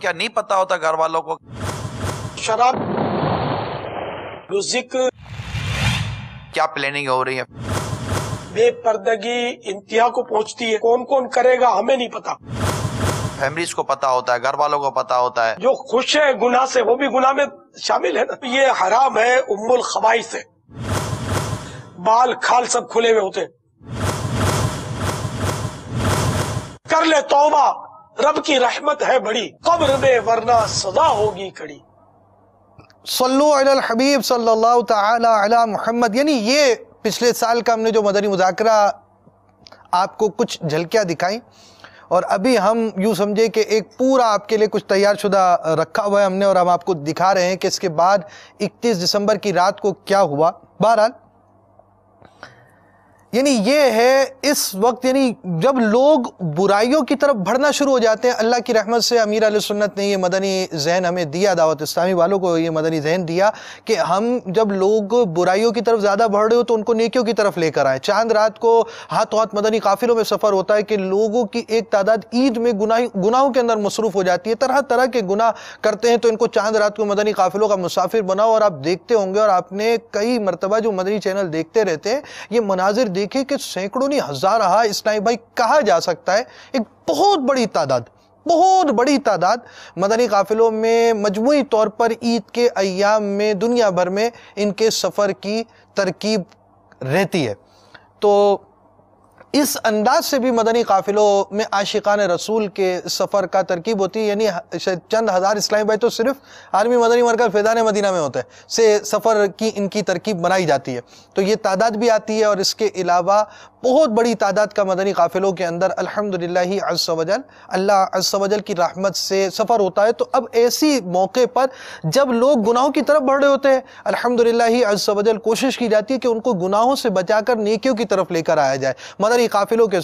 کیا نہیں پتا ہوتا گھر والوں کو شراب ذکر کیا پلاننگ ہو رہی ہے؟ بے پردگی انتہا کو پہنچتی ہے، کون کون کرے گا ہمیں نہیں پتا، فیملیز کو پتا ہوتا ہے، گھر والوں کو پتا ہوتا ہے، جو خوش ہے گناہ سے وہ بھی گناہ میں شامل ہے نا۔ یہ حرام ہے، ام الخبائث ہے، بال کھال سب کھلے ہوئے ہوتے ہیں۔ کر لے توبہ، رب کی رحمت ہے بڑی، قبر میں ورنہ سزا ہوگی کڑی۔ صلو علی الحبیب صلی اللہ تعالی علی محمد۔ یعنی یہ پچھلے سال کا ہم نے جو مدنی مذاکرہ آپ کو کچھ جھلکیاں دکھائیں، اور ابھی ہم یوں سمجھے کہ ایک پورا آپ کے لیے کچھ تیار شدہ رکھا ہوا ہے ہم نے، اور ہم آپ کو دکھا رہے ہیں کہ اس کے بعد 31 دسمبر کی رات کو کیا ہوا۔ بہرحال یعنی یہ ہے اس وقت، یعنی جب لوگ برائیوں کی طرف بڑھنا شروع ہو جاتے ہیں، اللہ کی رحمت سے امیر علیہ سنت نے یہ مدنی ذہن ہمیں دیا، دعوت اسلامی والوں کو یہ مدنی ذہن دیا کہ ہم جب لوگ برائیوں کی طرف زیادہ بڑھ رہے ہو تو ان کو نیکیوں کی طرف لے کر آئے۔ چاند رات کو ہاتھوں ہاتھ مدنی قافلوں میں سفر ہوتا ہے کہ لوگوں کی ایک تعداد عید میں گناہوں کے اندر مصروف ہو جاتی ہے، طرح طرح کے گناہ کرتے ہیں، تو ان کو چاند رات کو مدنی قافلوں کا مسافر بناؤ۔ اور آپ دیکھتے ہوں گے، اور آپ نے کئی مرتبہ جو مدنی چینل دیکھتے رہتے ہیں، یہ مناظر دیکھے کہ سینکڑوں نہیں ہزارہ اسلامی بھائی کہا جا سکتا ہے، ایک بہت بڑی تعداد مدنی قافلوں میں مجموعی طور پر عید کے ایام میں دنیا بھر میں ان کے سفر کی ترکیب رہتی ہے۔ تو اس انداز سے بھی مدنی قافلوں میں عاشقان رسول کے سفر کا ترکیب ہوتی ہے، یعنی چند ہزار اسلامی بھائی تو صرف عالمی مدنی مرکز فیضان مدینہ میں ہوتا ہے سے سفر کی ان کی ترکیب بنائی جاتی ہے، تو یہ تعداد بھی آتی ہے۔ اور اس کے علاوہ بہت بڑی تعداد کا مدنی قافلوں کے اندر الحمدللہ عز و جل اللہ عز و جل کی رحمت سے سفر ہوتا ہے۔ تو اب ایسی موقع پر جب لوگ گناہوں کی طرف بڑھ رہے ہوتے ہیں، الحمدللہ عز و جل کوشش کی جاتی ہے کہ ان کو گناہوں سے بچا کر نیکیوں کی طرف لے کر آیا جائے۔ مدنی قافلوں کے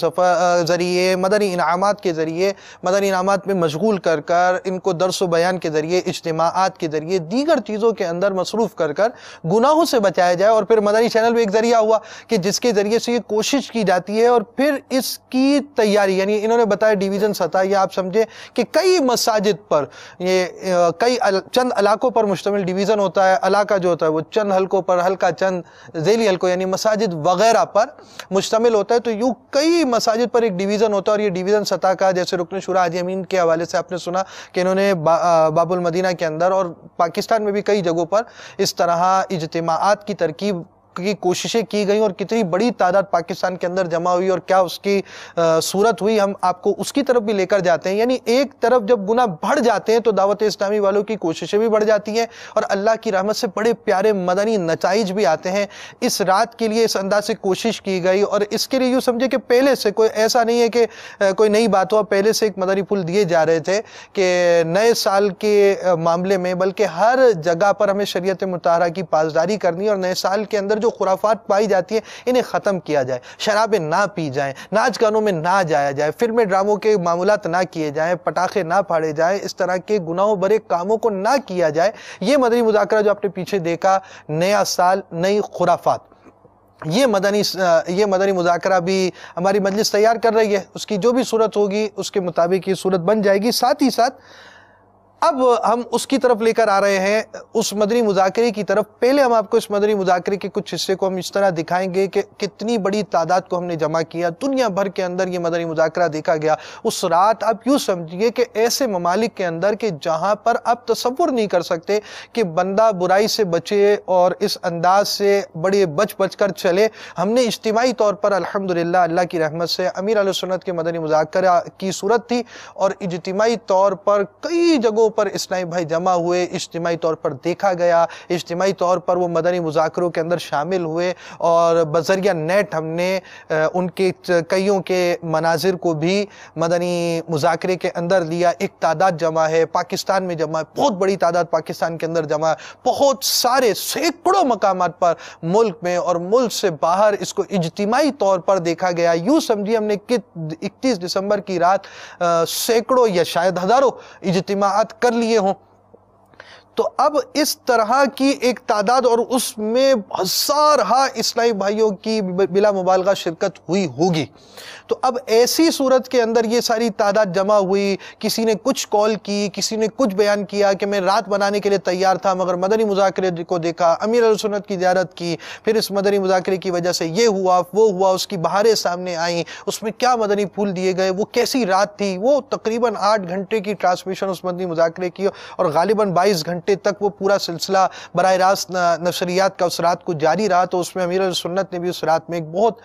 ذریعے، مدنی انعامات کے ذریعے، مدنی انعامات میں مشغول کر کر، ان کو درس و بیان کے ذریعے، اجتماعات کے ذریعے، دیگر چیزوں کے اندر مصروف کر کر گناہوں سے بچایا جائے۔ اور پھر مدنی چینل بھی ایک ذریعہ ہوا کہ جس کے ذریعے سے یہ کوشش کی جاتی ہے، اور پھر اس کی تیاری، یعنی انہوں نے بتایا ڈیویژن سطح، یا آپ سمجھے کہ کئی مساجد پر، یہ کئی چند علاقوں پر مشتمل ڈیویژن ہوتا ہے، علاقہ جو ہوتا ہے وہ چند حلقوں پر، حلقہ چند ذیلی حلقوں یعنی مساجد وغیرہ پر مشتمل ہوتا ہے۔ تو یوں کئی مساجد پر ایک ڈیویژن ہوتا ہے، اور یہ ڈیویژن سطح کا، جیسے رکن شورا حاجی امین کے حوالے سے آپ نے سنا کہ انہوں نے باب المدینہ کے اندر اور پاکستان میں بھی کئی جگہوں پر اس طرح اجتماعات کی ترکیب کی کوششیں کی گئیں، اور کتنی بڑی تعداد پاکستان کے اندر جمع ہوئی اور کیا اس کی صورت ہوئی، ہم آپ کو اس کی طرف بھی لے کر جاتے ہیں۔ یعنی ایک طرف جب گناہ بڑھ جاتے ہیں تو دعوت اسلامی والوں کی کوششیں بھی بڑھ جاتی ہیں، اور اللہ کی رحمت سے بڑے پیارے مدنی نتائج بھی آتے ہیں۔ اس رات کے لیے اس انداز سے کوشش کی گئی، اور اس کے لیے یوں سمجھے کہ پہلے سے کوئی ایسا نہیں ہے کہ کوئی نئی بات ہوا، پہلے سے ایک مدنی پھول دیے جا رہے تھے کہ نئے سال کے معاملے میں، بلکہ ہر جگہ پر ہمیں شریعت مطہرہ کی پاسداری کرنی ہے، اور نئے سال کے اندر جو خرافات پائی جاتی ہیں انہیں ختم کیا جائے، شرابیں نہ پی جائیں، ناچ گانوں میں نہ جایا جائے، فلمیں ڈراموں کے معاملات نہ کیے جائیں، پٹاخے نہ پھاڑے جائیں، اس طرح کے گناہوں بھرے کاموں کو نہ کیا جائے۔ یہ مدنی مذاکرہ جو آپ نے پیچھے دیکھا، نیا سال نئی خرافات، یہ مدنی مذاکرہ بھی ہماری مجلس تیار کر رہی ہے، اس کی جو بھی صورت ہوگی اس کے مطابق یہ صورت بن جائے گی۔ ساتھ ہی ساتھ اب ہم اس کی طرف لے کر آ رہے ہیں، اس مدنی مذاکرے کی طرف۔ پہلے ہم آپ کو اس مدنی مذاکرے کے کچھ حصے کو ہم اس طرح دکھائیں گے کہ کتنی بڑی تعداد کو ہم نے جمع کیا، دنیا بھر کے اندر یہ مدنی مذاکرہ دیکھا گیا۔ اس رات آپ یوں سمجھیے کہ ایسے ممالک کے اندر کہ جہاں پر آپ تصور نہیں کر سکتے کہ بندہ برائی سے بچے اور اس انداز سے بڑے بچ کر چلے۔ ہم نے اجتماعی طور پر الحمدللہ اللہ کی رحمت سے امیر علیہ سنت کے مدنی مذاکرہ کی صورت تھی، اور اجتماعی طور پر کئی جگہوں پر اسلامی بھائی جمع ہوئے، اجتماعی طور پر دیکھا گیا، اجتماعی طور پر وہ مدنی مذاکروں کے اندر شامل ہوئے، اور بذریعہ نیٹ ہم نے ان کے کئیوں کے مناظر کو بھی مدنی مذاکرے کے اندر لیا۔ ایک تعداد جمع ہے، پاکستان میں جمع ہے، بہت بڑی تعداد پاکستان کے اندر جمع ہے، بہت سارے سینکڑوں مقامات پر ملک میں اور ملک سے باہر اس کو اجتماعی طور پر دیکھا گیا۔ یوں سمجھیے ہم نے 31 دسمبر کی رات سینکڑوں یا شاید ہزاروں اجتماعات کر لیے ہوں۔ تو اب اس طرح کی ایک تعداد اور اس میں ہزارہ اسلامی بھائیوں کی بلا مبالغہ شرکت ہوئی ہوگی. تو اب ایسی صورت کے اندر یہ ساری تعداد جمع ہوئی, کسی نے کچھ کال کی, کسی نے کچھ بیان کیا کہ میں رات بنانے کے لیے تیار تھا مگر مدنی مذاکرے کو دیکھا, امیر اہل سنت کی زیارت کی, پھر اس مدنی مذاکرے کی وجہ سے یہ ہوا وہ ہوا, اس کی بہاریں سامنے آئیں, اس میں کیا مدنی پھول دیے گئے, وہ کیسی رات تھی, وہ تقریباً 8 گھنٹے کی ٹرانسمیشن اس مدنی مذاکرے کی اور غالباً 22 گھنٹے تک وہ پورا سلسلہ براہ راست نشریات کا اس رات کو جاری رہا. تو اس میں امیر اہل سنت نے بھی اس رات میں ایک بہت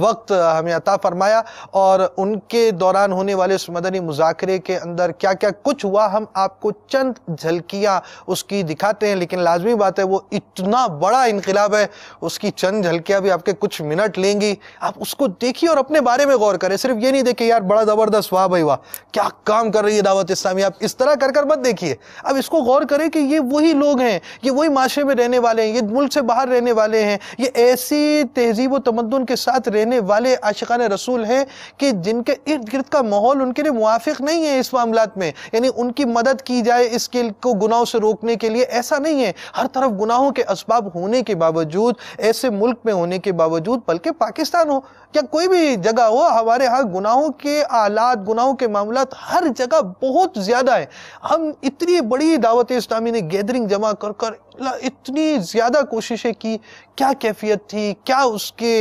وقت ہمیں عطا فرمایا, اور ان کے دوران ہونے والے اس مدنی مذاکرے کے اندر کیا کیا کچھ ہوا ہم آپ کو چند جھلکیاں اس کی دکھاتے ہیں. لیکن لازمی بات ہے وہ اتنا بڑا انقلاب ہے, اس کی چند جھلکیاں بھی آپ کے کچھ منٹ لیں گی, آپ اس کو دیکھیے اور اپنے بارے میں غور کریں. صرف یہ نہیں دیکھیں یار بڑا زبردست واہ بھائی واہ کیا کام کر رہی ہے دعوت اسلامی, آپ اس طرح کر مت دیکھیے. اب اس کو غور کریں کہ یہ وہی لوگ ہیں, یہ وہی معاشرے میں رہنے والے ہیں, یہ ملک سے باہر رہنے والے ہیں, یہ ایسی تہذیب و تمدن کے ساتھ رہنے والے عاشقان رسول ہیں کہ جن کے ارد گرد کا ماحول ان کے لیے موافق نہیں ہے اس معاملات میں. یعنی ان کی مدد کی جائے اس کے کو گناہوں سے روکنے کے لیے, ایسا نہیں ہے. ہر طرف گناہوں کے اسباب ہونے کے باوجود, ایسے ملک میں ہونے کے باوجود, بلکہ پاکستان ہو یا کوئی بھی جگہ ہو, ہمارے ہاں گناہوں کے آلات, گناہوں کے معاملات ہر جگہ بہت زیادہ ہیں. ہم اتنی بڑی دعوت اسلامی نے گیدرنگ جمع کر اتنی زیادہ کوششیں کی, کیا کیفیت تھی, کیا اس کے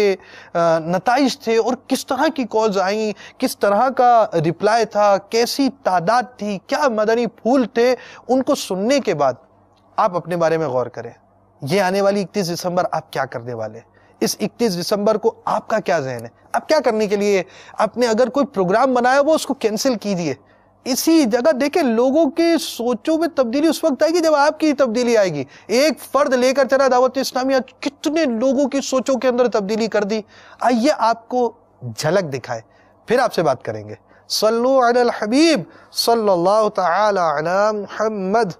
نتائج تھے, اور کس طرح کی کالز آئیں, کس طرح کا رپلائی تھا, کیسی تعداد تھی, کیا مدنی پھول تھے. ان کو سننے کے بعد آپ اپنے بارے میں غور کریں. یہ آنے والی 31 دسمبر آپ کیا کرنے والے, اس 31 دسمبر کو آپ کا کیا ذہن ہے, آپ کیا کرنے کے لیے, آپ نے اگر کوئی پروگرام بنایا وہ اس کو کینسل کیجئے. اسی جگہ دیکھیں لوگوں کی سوچوں میں تبدیلی اس وقت آئے گی جب آپ کی تبدیلی آئے گی. ایک فرد لے کر چلا دعوت اسلامیہ کتنے لوگوں کی سوچوں کے اندر تبدیلی کر دی. آئیے آپ کو جھلک دکھائے, پھر آپ سے بات کریں گے. صلو علی الحبیب صلی اللہ تعالی علی محمد.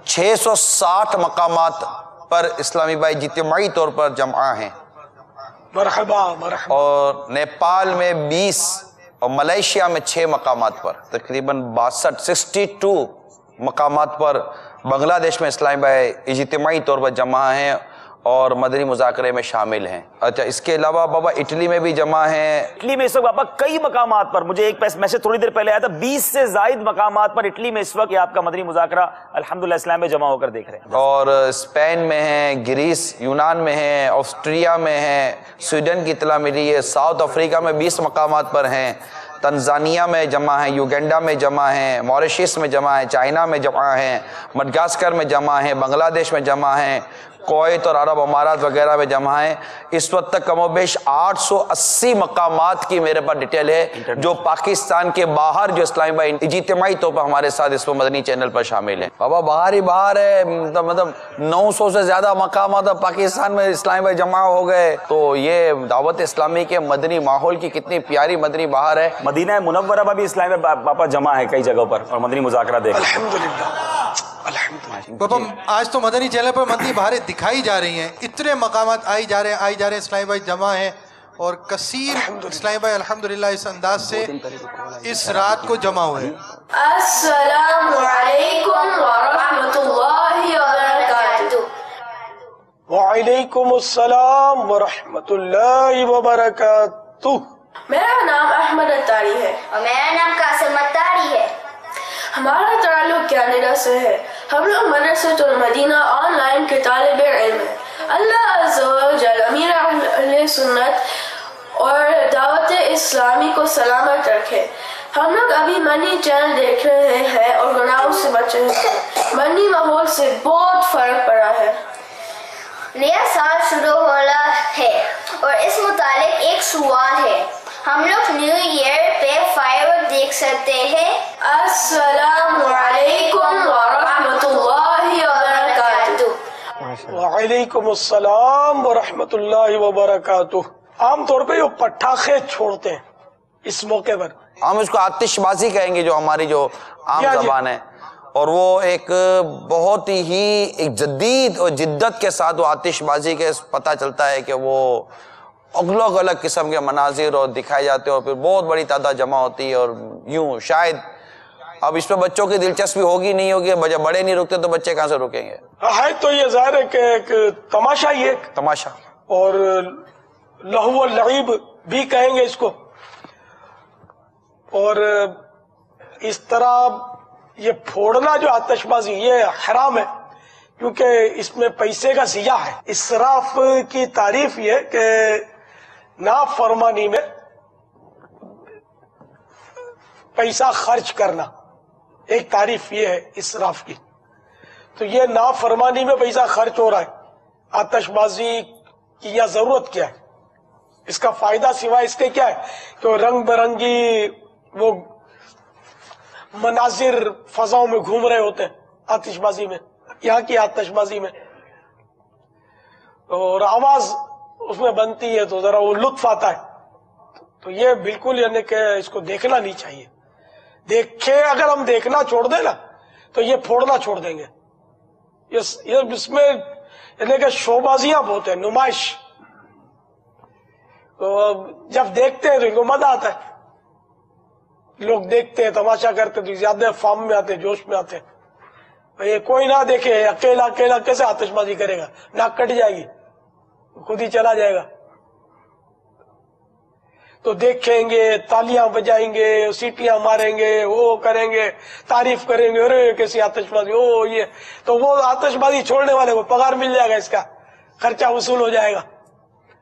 660 مقامات پر اسلامی بھائی اجتماعی طور پر جمع ہیں. مرحبا مرحبا. اور نیپال میں 20 اور ملیشیا میں 6 مقامات پر تقریباً 62 مقامات پر بنگلہ دیش میں اسلامی بھائی اجتماعی طور پر جمع ہیں اور مدنی مذاکرے میں شامل ہیں. اچھا اس کے علاوہ بابا اٹلی میں بھی جمع ہیں. اٹلی میں اس وقت بابا کئی مقامات پر, مجھے ایک میسج تھوڑی دیر پہلے آیا تھا, 20 سے زائد مقامات پر اٹلی میں اس وقت آپ کا مدنی مذاکرہ الحمدللہ اسلام میں جمع ہو کر دیکھ رہے ہیں. اور اسپین میں ہیں, گریس یونان میں ہیں, آسٹریا میں ہیں, سویڈن کی اطلاع ملی ہے, ساؤتھ افریقہ میں 20 مقامات پر ہیں, تنزانیہ میں جمع ہیں, یوگینڈا میں جمع ہیں, موریشیس میں جمع ہیں, چائنا میں جمع ہیں, مڈغاسکر میں جمع ہیں, بنگلہ دیش میں جمع ہیں, کویت اور عرب امارات وغیرہ میں جمع ہیں. اس وقت تک کم و بیش 880 مقامات کی میرے پاس ڈیٹیل ہے جو پاکستان کے باہر جو اسلامی بھائی اجتماعی طور پر ہمارے ساتھ اس مدنی چینل پر شامل ہیں. بابا باہر ہی باہر ہے, مطلب 900 سے زیادہ مقامات پاکستان میں اسلامی بھائی جمع ہو گئے. تو یہ دعوت اسلامی کے مدنی ماحول کی کتنی پیاری مدنی باہر ہے. مدینہ منورہ میں بھی اسلامی باپا جمع ہے کئی جگہوں پر اور مدنی مذاکرہ دیکھ. پاپا آج تو مدنی چینل پر مدنی بہاریں دکھائی جا رہی ہیں, اتنے مقامات آئی جا رہے ہیں اسلامی بھائی جمع ہیں, اور کثیر اسلامی بھائی الحمدللہ اس انداز سے اس رات کو جمع ہوئے. السلام علیکم ورحمۃ اللہ وبرکاتہ. وعلیکم السلام ورحمۃ اللہ وبرکاتہ. میرا نام احمد اتاری ہے. اور میرا نام قاسم اتاری ہے. ہمارا تعلق کینیڈا سے ہے. ہم لوگ مدرسۃ المدینہ آن لائن کے طالب علم ہیں. اللہ عز و جل امیر اہل سنت اور دعوت اسلامی کو سلامت رکھے. ہم لوگ ابھی منی چینل دیکھ رہے ہیں اور گناہوں سے بچ رہے ہیں. منی ماحول سے بہت فرق پڑا ہے. نیا سال شروع ہو رہا ہے اور اس متعلق ایک سوال ہے. ہم لوگ نیو ایئر پہ فائر ورک دیکھ سکتے ہیں؟ السلام علیکم ورحمۃ اللہ وبرکاتہ. وعلیکم السلام ورحمۃ اللہ وبرکاتہ. عام طور پہ یہ پٹاخے چھوڑتے ہیں اس موقع پر, ہم اس کو آتش بازی کہیں گے جو ہماری جو عام زبان ہے, اور وہ ایک بہت ہی ایک جدید اور جدت کے ساتھ وہ آتش بازی کے پتہ چلتا ہے کہ وہ الگ الگ قسم کے مناظر اور دکھائے جاتے ہیں اور پھر بہت بڑی تعداد جمع ہوتی ہے. اور یوں شاید اب اس پہ بچوں کی دلچسپی ہوگی نہیں ہوگی، جب بڑے نہیں رکتے تو بچے کہاں سے رکیں گے؟ ہے تو یہ ظاہر ہے کہ ایک تماشا ہی ایک تماشا، اور لہو و لعیب بھی کہیں گے اس کو، اور اس طرح یہ پھوڑنا جو آتش بازی یہ حرام ہے، کیونکہ اس میں پیسے کا ضیاع ہے۔ اسراف کی تعریف یہ کہ نافرمانی میں پیسہ خرچ کرنا، ایک تعریف یہ ہے اسراف کی۔ تو یہ نافرمانی میں پیسہ خرچ ہو رہا ہے، آتش بازی کی یہ ضرورت کیا ہے؟ اس کا فائدہ سوائے اس کے کیا ہے کہ وہ رنگ برنگی وہ مناظر فضاؤں میں گھوم رہے ہوتے ہیں آتش بازی میں، یہاں کی آتش بازی میں، اور آواز اس میں بنتی ہے تو ذرا وہ لطف آتا ہے۔ تو یہ بالکل یعنی کہ اس کو دیکھنا نہیں چاہیے۔ دیکھے اگر ہم دیکھنا چھوڑ دیں نا تو یہ پھوڑنا چھوڑ دیں گے۔ اس میں یعنی کہ شو بازیاں بہت ہیں، نمائش، تو جب دیکھتے ہیں تو ان کو مزہ آتا ہے، لوگ دیکھتے ہیں تماشا کرتے تو زیادہ فارم میں آتے، جوش میں آتے ہیں۔ یہ کوئی نہ دیکھے اکیلا اکیلا کیسے آتش بازی کرے گا؟ ناک کٹ جائے گی، خود ہی چلا جائے گا۔ تو دیکھیں گے، تالیاں بجائیں گے، سیٹیاں ماریں گے، وہ کریں گے، تعریف کریں گے، ارے کیسی آتش بازی، او یہ، تو وہ آتش بازی چھوڑنے والے کو پگار مل جائے گا، اس کا خرچہ وصول ہو جائے گا۔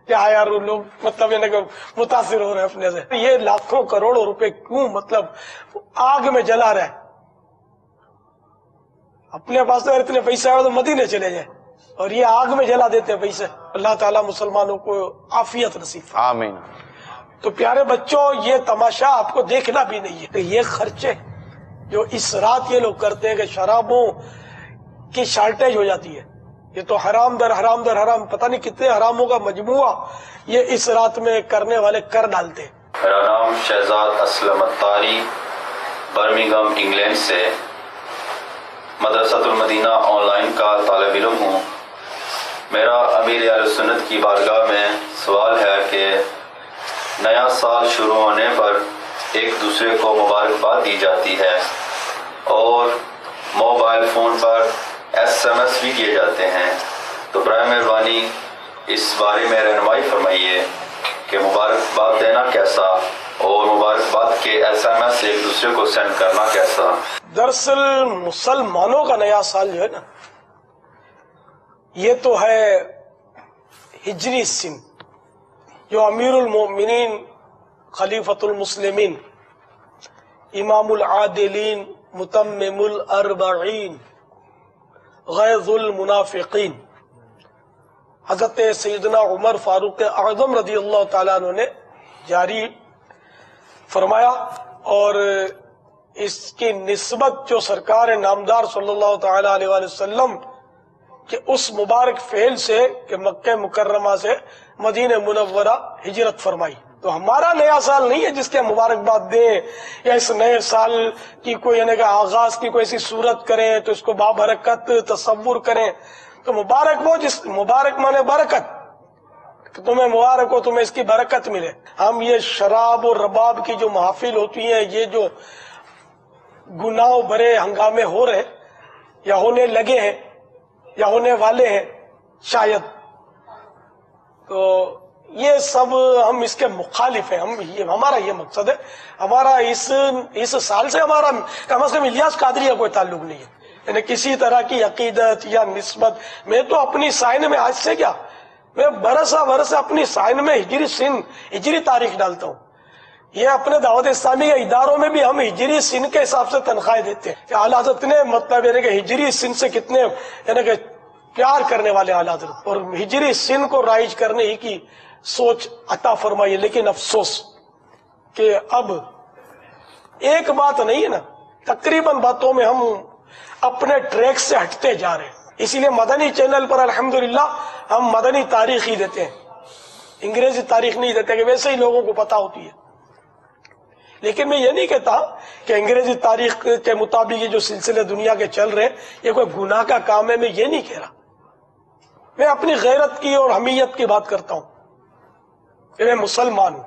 کیا یار لوگ مطلب یعنی کہ متاثر ہو رہے ہیں اپنے سے۔ یہ لاکھوں کروڑوں روپے کیوں مطلب آگ میں جلا رہا ہے؟ اپنے پاس تو اتنے پیسے آئے تو مدینے چلے جائیں، اور یہ آگ میں جلا دیتے ہیں پیسے۔ اللہ تعالیٰ مسلمانوں کو عافیت نصیب فرمائے۔ آمین۔ تو پیارے بچوں، یہ تماشا آپ کو دیکھنا بھی نہیں ہے کہ یہ خرچے جو اس رات یہ لوگ کرتے ہیں کہ شرابوں کی شارٹیج ہو جاتی ہے، یہ تو حرام در حرام در حرام، پتہ نہیں کتنے حراموں کا مجموعہ یہ اس رات میں کرنے والے کر ڈالتے ہیں۔ میرا نام شہزاد اسلم اتاری، برمنگھم انگلینڈ سے مدرسۃ المدینہ آن لائن کا طالب علم ہوں۔ میرا امیر اہل سنت کی بارگاہ میں سوال ہے کہ نیا سال شروع ہونے پر ایک دوسرے کو مبارکباد دی جاتی ہے اور موبائل فون پر SMS بھی کیے جاتے ہیں، تو برائے مہربانی اس بارے میں رہنمائی فرمائیے کہ مبارکباد دینا کیسا اور مبارکباد کے SMS ایک دوسرے کو سینڈ کرنا کیسا؟ دراصل مسلمانوں کا نیا سال جو ہے نا، یہ تو ہے ہجری سن، جو امیر المومنین خلیفۃ المسلمین امام العادلین متمم الاربعین غیظ المنافقین حضرت سیدنا عمر فاروق اعظم رضی اللہ تعالیٰ عنہ نے جاری فرمایا، اور اس کی نسبت جو سرکار نامدار صلی اللہ تعالیٰ علیہ وآلہ وسلم کہ اس مبارک فعل سے کہ مکہ مکرمہ سے مدینہ منورہ ہجرت فرمائی۔ تو ہمارا نیا سال نہیں ہے جس کے مبارکباد دیں یا اس نئے سال کی کوئی یعنی کہ آغاز کی کوئی ایسی صورت کریں تو اس کو بابرکت تصور کریں۔ تو مبارک وہ جس مبارک مانے برکت، کہ تمہیں مبارک ہو، تمہیں اس کی برکت ملے۔ ہم یہ شراب اور رباب کی جو محافل ہوتی ہیں، یہ جو گناہ بھرے ہنگامے ہو رہے یا ہونے لگے ہیں یا ہونے والے ہیں شاید، تو یہ سب ہم اس کے مخالف ہیں۔ ہمارا یہ مقصد ہے، ہمارا اس سال سے ہمارا کم از کم الیاس قادریہ کوئی تعلق نہیں ہے، یعنی کسی طرح کی عقیدت یا نسبت۔ میں تو اپنی سائن میں آج سے کیا، میں برس اپنی سائن میں ہجری سن ہجری تاریخ ڈالتا ہوں۔ یہ اپنے دعوت اسلامی کے اداروں میں بھی ہم ہجری سن کے حساب سے تنخواہیں دیتے ہیں کہ اعلیٰ حضرت نے مطلب یعنی کہ ہجری سن سے کتنے یعنی کہ پیار کرنے والے اعلیٰ حضرت، اور ہجری سن کو رائج کرنے ہی کی سوچ عطا فرمائی۔ لیکن افسوس کہ اب ایک بات نہیں ہے نا، تقریباً باتوں میں ہم اپنے ٹریک سے ہٹتے جا رہے ہیں۔ اسی لیے مدنی چینل پر الحمدللہ ہم مدنی تاریخ ہی دیتے ہیں، انگریزی تاریخ نہیں دیتے کہ ویسے ہی لوگوں کو پتا ہوتی ہے۔ لیکن میں یہ نہیں کہتا کہ انگریزی تاریخ کے مطابق یہ جو سلسلے دنیا کے چل رہے ہیں یہ کوئی گناہ کا کام ہے، میں یہ نہیں کہہ رہا۔ میں اپنی غیرت کی اور حمیت کی بات کرتا ہوں کہ میں مسلمان ہوں،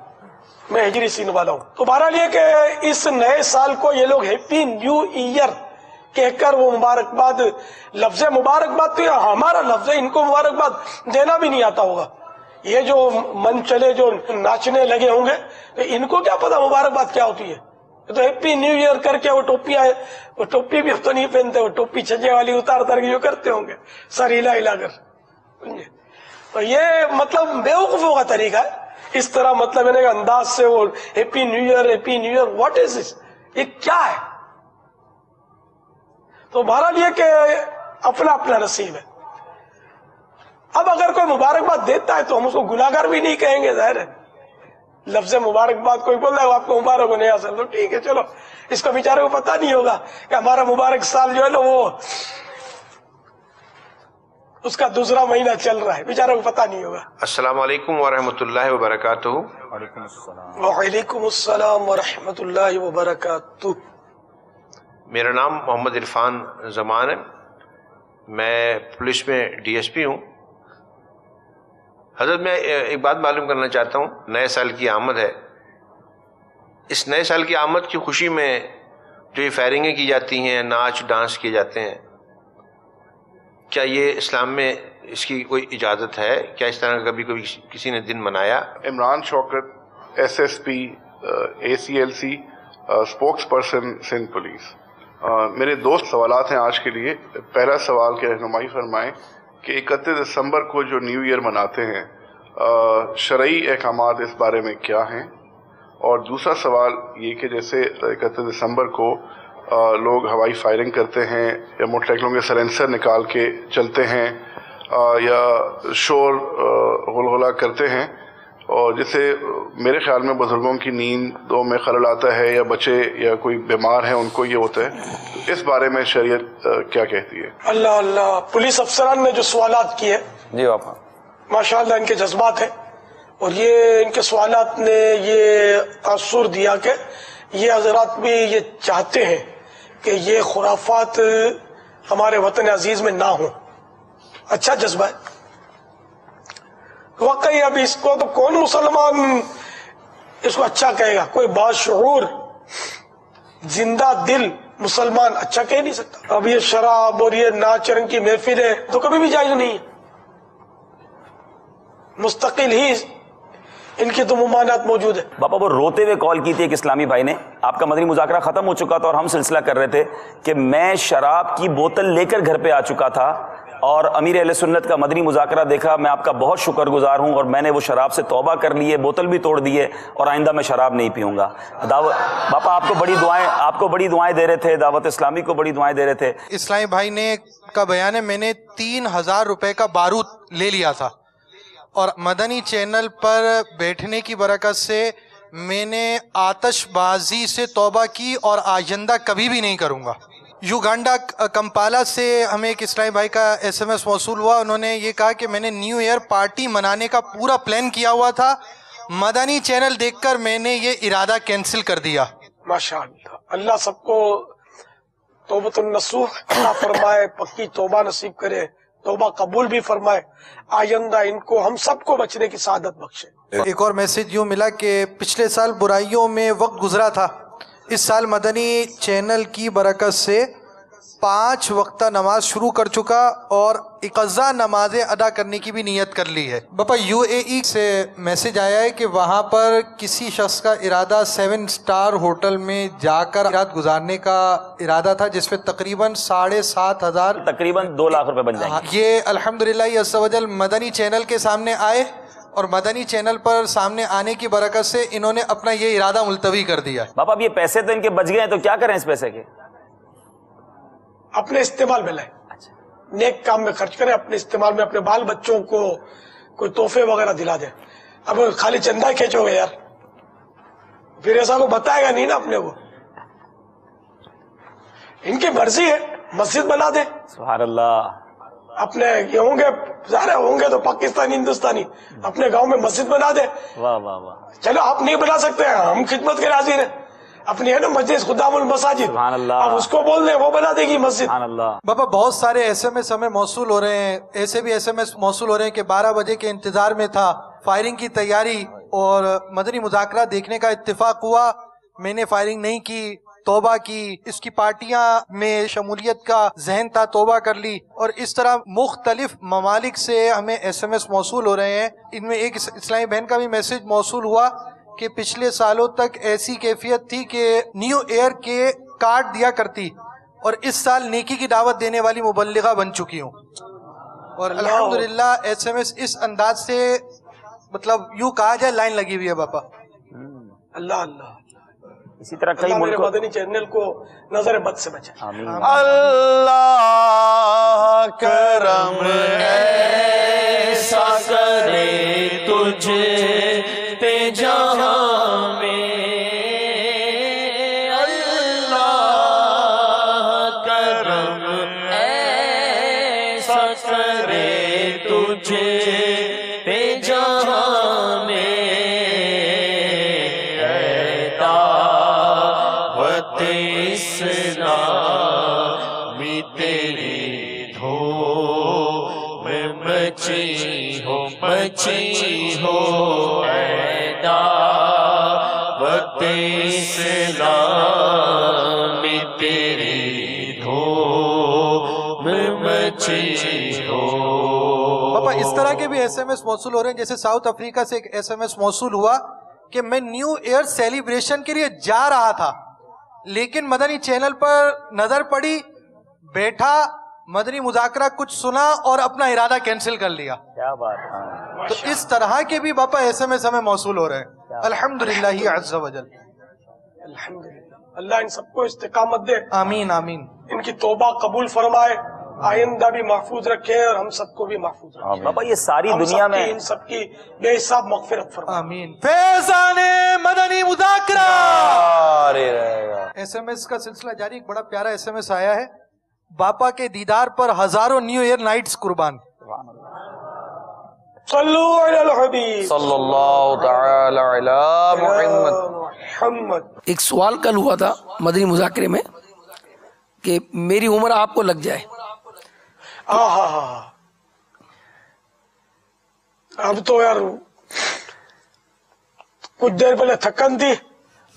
میں ہجری سین والا ہوں. تو بہرحال یہ کہ اس نئے سال کو یہ لوگ ہیپی نیو ایئر کہہ کر وہ مبارکباد، لفظ مبارکباد تو یہ ہمارا لفظ ہے، ان کو مبارکباد دینا بھی نہیں آتا ہوگا. یہ جو من چلے جو ناچنے لگے ہوں گے تو ان کو کیا پتا مبارکباد کیا ہوتی ہے. تو ہیپی نیو ایئر کر کے وہ ٹوپیاں، وہ ٹوپی بھی تو نہیں پہنتے، وہ ٹوپی چھجے والی اتار اتار کے جو کرتے ہوں گے سر ہلا ہلا کر. تو یہ مطلب بیوقوفوں کا طریقہ ہے. اس طرح مطلب انداز سے وہ happy new year what is this, یہ کیا ہے. تو بہرحال یہ کہ اپنا اپنا نصیب ہے. اب اگر کوئی مبارکباد دیتا ہے تو ہم اس کو گناہگار بھی نہیں کہیں گے، ظاہر ہے. لفظ مبارکباد کوئی بول رہا ہے آپ کو مبارک ہو نیا سال، تو ٹھیک ہے چلو، اس کو بیچارے کو پتہ نہیں ہوگا کہ ہمارا مبارک سال جو ہے نا وہ اس کا دوسرا مہینہ چل رہا ہے، بیچارے کو پتہ نہیں ہوگا. السلام علیکم ورحمۃ اللہ وبرکاتہ. وعلیکم السلام ورحمۃ اللہ وبرکاتہ. میرا نام محمد عرفان زمان ہے، میں پولیس میں ڈی ایس پی ہوں. حضرت میں ایک بات معلوم کرنا چاہتا ہوں، نئے سال کی آمد ہے. اس نئے سال کی آمد کی خوشی میں جو یہ فائرنگیں کی جاتی ہیں، ناچ ڈانس کیے جاتے ہیں، کیا یہ اسلام میں اس کی کوئی اجازت ہے؟ کیا اس طرح کا کبھی کسی نے دن منایا؟ Imran Shaukat, S S P ACLC، spokesperson Sindh police. میرے دو سوالات ہیں آج کے لیے. پہلا سوال کہ رہنمائی فرمائیں کہ 31 دسمبر کو جو نیو ایئر مناتے ہیں، شرعی احکامات اس بارے میں کیا ہیں؟ اور دوسرا سوال یہ کہ جیسے 31 دسمبر کو لوگ ہوائی فائرنگ کرتے ہیں یا موٹر سائیکلوں کے سلنسر نکال کے چلتے ہیں یا شور غلغلہ کرتے ہیں، اور جس سے میرے خیال میں بزرگوں کی نیندوں میں خلل آتا ہے یا بچے یا کوئی بیمار ہیں ان کو یہ ہوتا ہے، تو اس بارے میں شریعت کیا کہتی ہے؟ اللہ اللہ. پولیس افسران نے جو سوالات کیے جی باپا ماشاءاللہ ان کے جذبات ہیں، اور یہ ان کے سوالات نے یہ تاثر دیا کہ یہ حضرات بھی یہ چاہتے ہیں کہ یہ خرافات ہمارے وطن عزیز میں نہ ہوں. اچھا جذبہ ہے واقعی. اب اس کو تو کون مسلمان اس کو اچھا کہے گا؟ کوئی باشعور زندہ دل مسلمان اچھا کہہ نہیں سکتا. اب یہ شراب اور یہ ناچ رنگ کی محفل ہے تو کبھی بھی جائز نہیں ہے. مستقل ہی ان کی تو ممانعت موجود ہے. باپا وہ روتے ہوئے کال کی تھی ایک اسلامی بھائی نے، آپ کا مدنی مذاکرہ ختم ہو چکا تھا اور ہم سلسلہ کر رہے تھے کہ میں شراب کی بوتل لے کر گھر پہ آ چکا تھا اور امیر اہل سنت کا مدنی مذاکرہ دیکھا. میں آپ کا بہت شکر گزار ہوں اور میں نے وہ شراب سے توبہ کر لی ہے، بوتل بھی توڑ دی ہے اور آئندہ میں شراب نہیں پیوں گا. باپا آپ کو بڑی دعائیں دے رہے تھے، دعوت اسلامی کو بڑی دعائیں دے رہے تھے. اسلامی بھائی نے کا بیان ہے میں نے 3000 روپے کا بارود لے لیا تھا اور مدنی چینل پر بیٹھنے کی برکت سے میں نے آتش بازی سے توبہ کی اور آئندہ کبھی بھی نہیں کروں گا. یوگانڈا کمپالا سے ہمیں ایک اسلامی بھائی کا SMS موصول ہوا. انہوں نے یہ کہا کہ میں نے نیو ایئر پارٹی منانے کا پورا پلان کیا ہوا تھا، مدنی چینل دیکھ کر میں نے یہ ارادہ کینسل کر دیا. ماشاءاللہ. اللہ سب کو توبۃ النصوح عطا فرمائے، پکی توبہ نصیب کرے، توبہ قبول بھی فرمائے. آئندہ ان کو ہم سب کو بچنے کی سعادت بخشے. ایک اور میسج یوں ملا کہ پچھلے سال برائیوں میں وقت گزرا تھا، اس سال مدنی چینل کی برکت سے 5 وقتہ نماز شروع کر چکا اور اقضاء نمازیں ادا کرنے کی بھی نیت کر لی ہے. باپا UAE سے میسج آیا ہے کہ وہاں پر کسی شخص کا ارادہ 7 سٹار ہوٹل میں جا کر رات گزارنے کا ارادہ تھا جس میں تقریباً 7,500 تقریباً 2 لاکھ روپے بن جائیں گے. یہ الحمدللہ عز و جل مدنی چینل کے سامنے آئے اور مدنی چینل پر سامنے آنے کی برکت سے انہوں نے اپنا یہ ارادہ ملتوی کر دیا. باپا اب یہ پیسے تو ان کے بچ گئے ہیں تو کیا کریں اس پیسے کے؟ اپنے استعمال میں لائیں، نیک کام میں خرچ کریں، اپنے استعمال میں اپنے بال بچوں کو کوئی تحفے وغیرہ دلا دیں. اب خالی چندہ کھینچو گے یار، پھر ایسا کو بتائے گا نہیں نا اپنے کو. ان کی مرضی ہے، مسجد بنا دیں. سبحان اللہ. اپنے یہ ہوں گے ظاہر ہوں گے تو پاکستانی ہندوستانی، اپنے گاؤں میں مسجد بنا دے. واہ واہ واہ. چلو آپ نہیں بنا سکتے ہیں، ہم خدمت کے حاضر ہیں. اپنی ہے نا مسجد خدام المساجد، سبحان اللہ، آپ اس کو بول دیں وہ بنا دے گی مسجد. سبحان اللہ. بابا بہت سارے SMS ہمیں موصول ہو رہے ہیں، ایسے بھی SMS موصول ہو رہے ہیں کہ 12 بجے کے انتظار میں تھا، فائرنگ کی تیاری اور مدنی مذاکرہ دیکھنے کا اتفاق ہوا. میں نے فائرنگ نہیں کی، توبہ کی. اس کی پارٹیاں میں شمولیت کا ذہن تھا، توبہ کر لی. اور اس طرح مختلف ممالک سے ہمیں SMS موصول ہو رہے ہیں. ان میں ایک اسلامی بہن کا بھی میسج موصول ہوا کہ پچھلے سالوں تک ایسی کیفیت تھی کہ نیو ایئر کے کارڈ دیا کرتی، اور اس سال نیکی کی دعوت دینے والی مبلغہ بن چکی ہوں. اور الحمدللہ SMS اس انداز سے مطلب یوں کہا جائے لائن لگی ہوئی ہے باپا. اللہ اللہ. اسی طرح کئی ملکوں مدنی چینل کو نظر بد سے بچائے. اللہ کرم ایسا کرے تجھ پہ جہاں میں، اللہ کرم ایسا کرے تجھ پہ جہاں میں، اسلامی تیری دھو میں مچی ہو اے دعوت اسلامی تیری دھو میں مچی ہو. پاپا اس طرح کے بھی SMS موصول ہو رہے ہیں. جیسے ساؤتھ افریقہ سے ایک SMS موصول ہوا کہ میں نیو ایئر سیلیبریشن کے لیے جا رہا تھا، لیکن مدنی چینل پر نظر پڑی، بیٹھا، مدنی مذاکرہ کچھ سنا اور اپنا ارادہ کینسل کر لیا. کیا بات ہے. تو اس طرح کے بھی باپا SMS ہمیں موصول ہو رہے ہیں. الحمدللہ عز و جل. الحمدللہ. اللہ ان سب کو استقامت دے. آمین آمین. ان کی توبہ قبول فرمائے، آئندہ بھی محفوظ رکھے اور ہم سب کو بھی محفوظ رکھے. بابا یہ ساری دنیا میں ان سب کی بے حساب مغفرت فرمائے. آمین. فیضان مدنی مذاکرہ. SMS کا سلسلہ جاری. ایک بڑا پیارا SMS آیا ہے. باپا کے دیدار پر ہزاروں نیو ایئر نائٹس قربان. صلو علی الحبیب صلی اللہ تعالی علی محمد. ایک سوال کل ہوا تھا مدنی مذاکرے میں کہ میری عمر آپ کو لگ جائے. اب تو یار کچھ دیر پہلے تھکن تھی،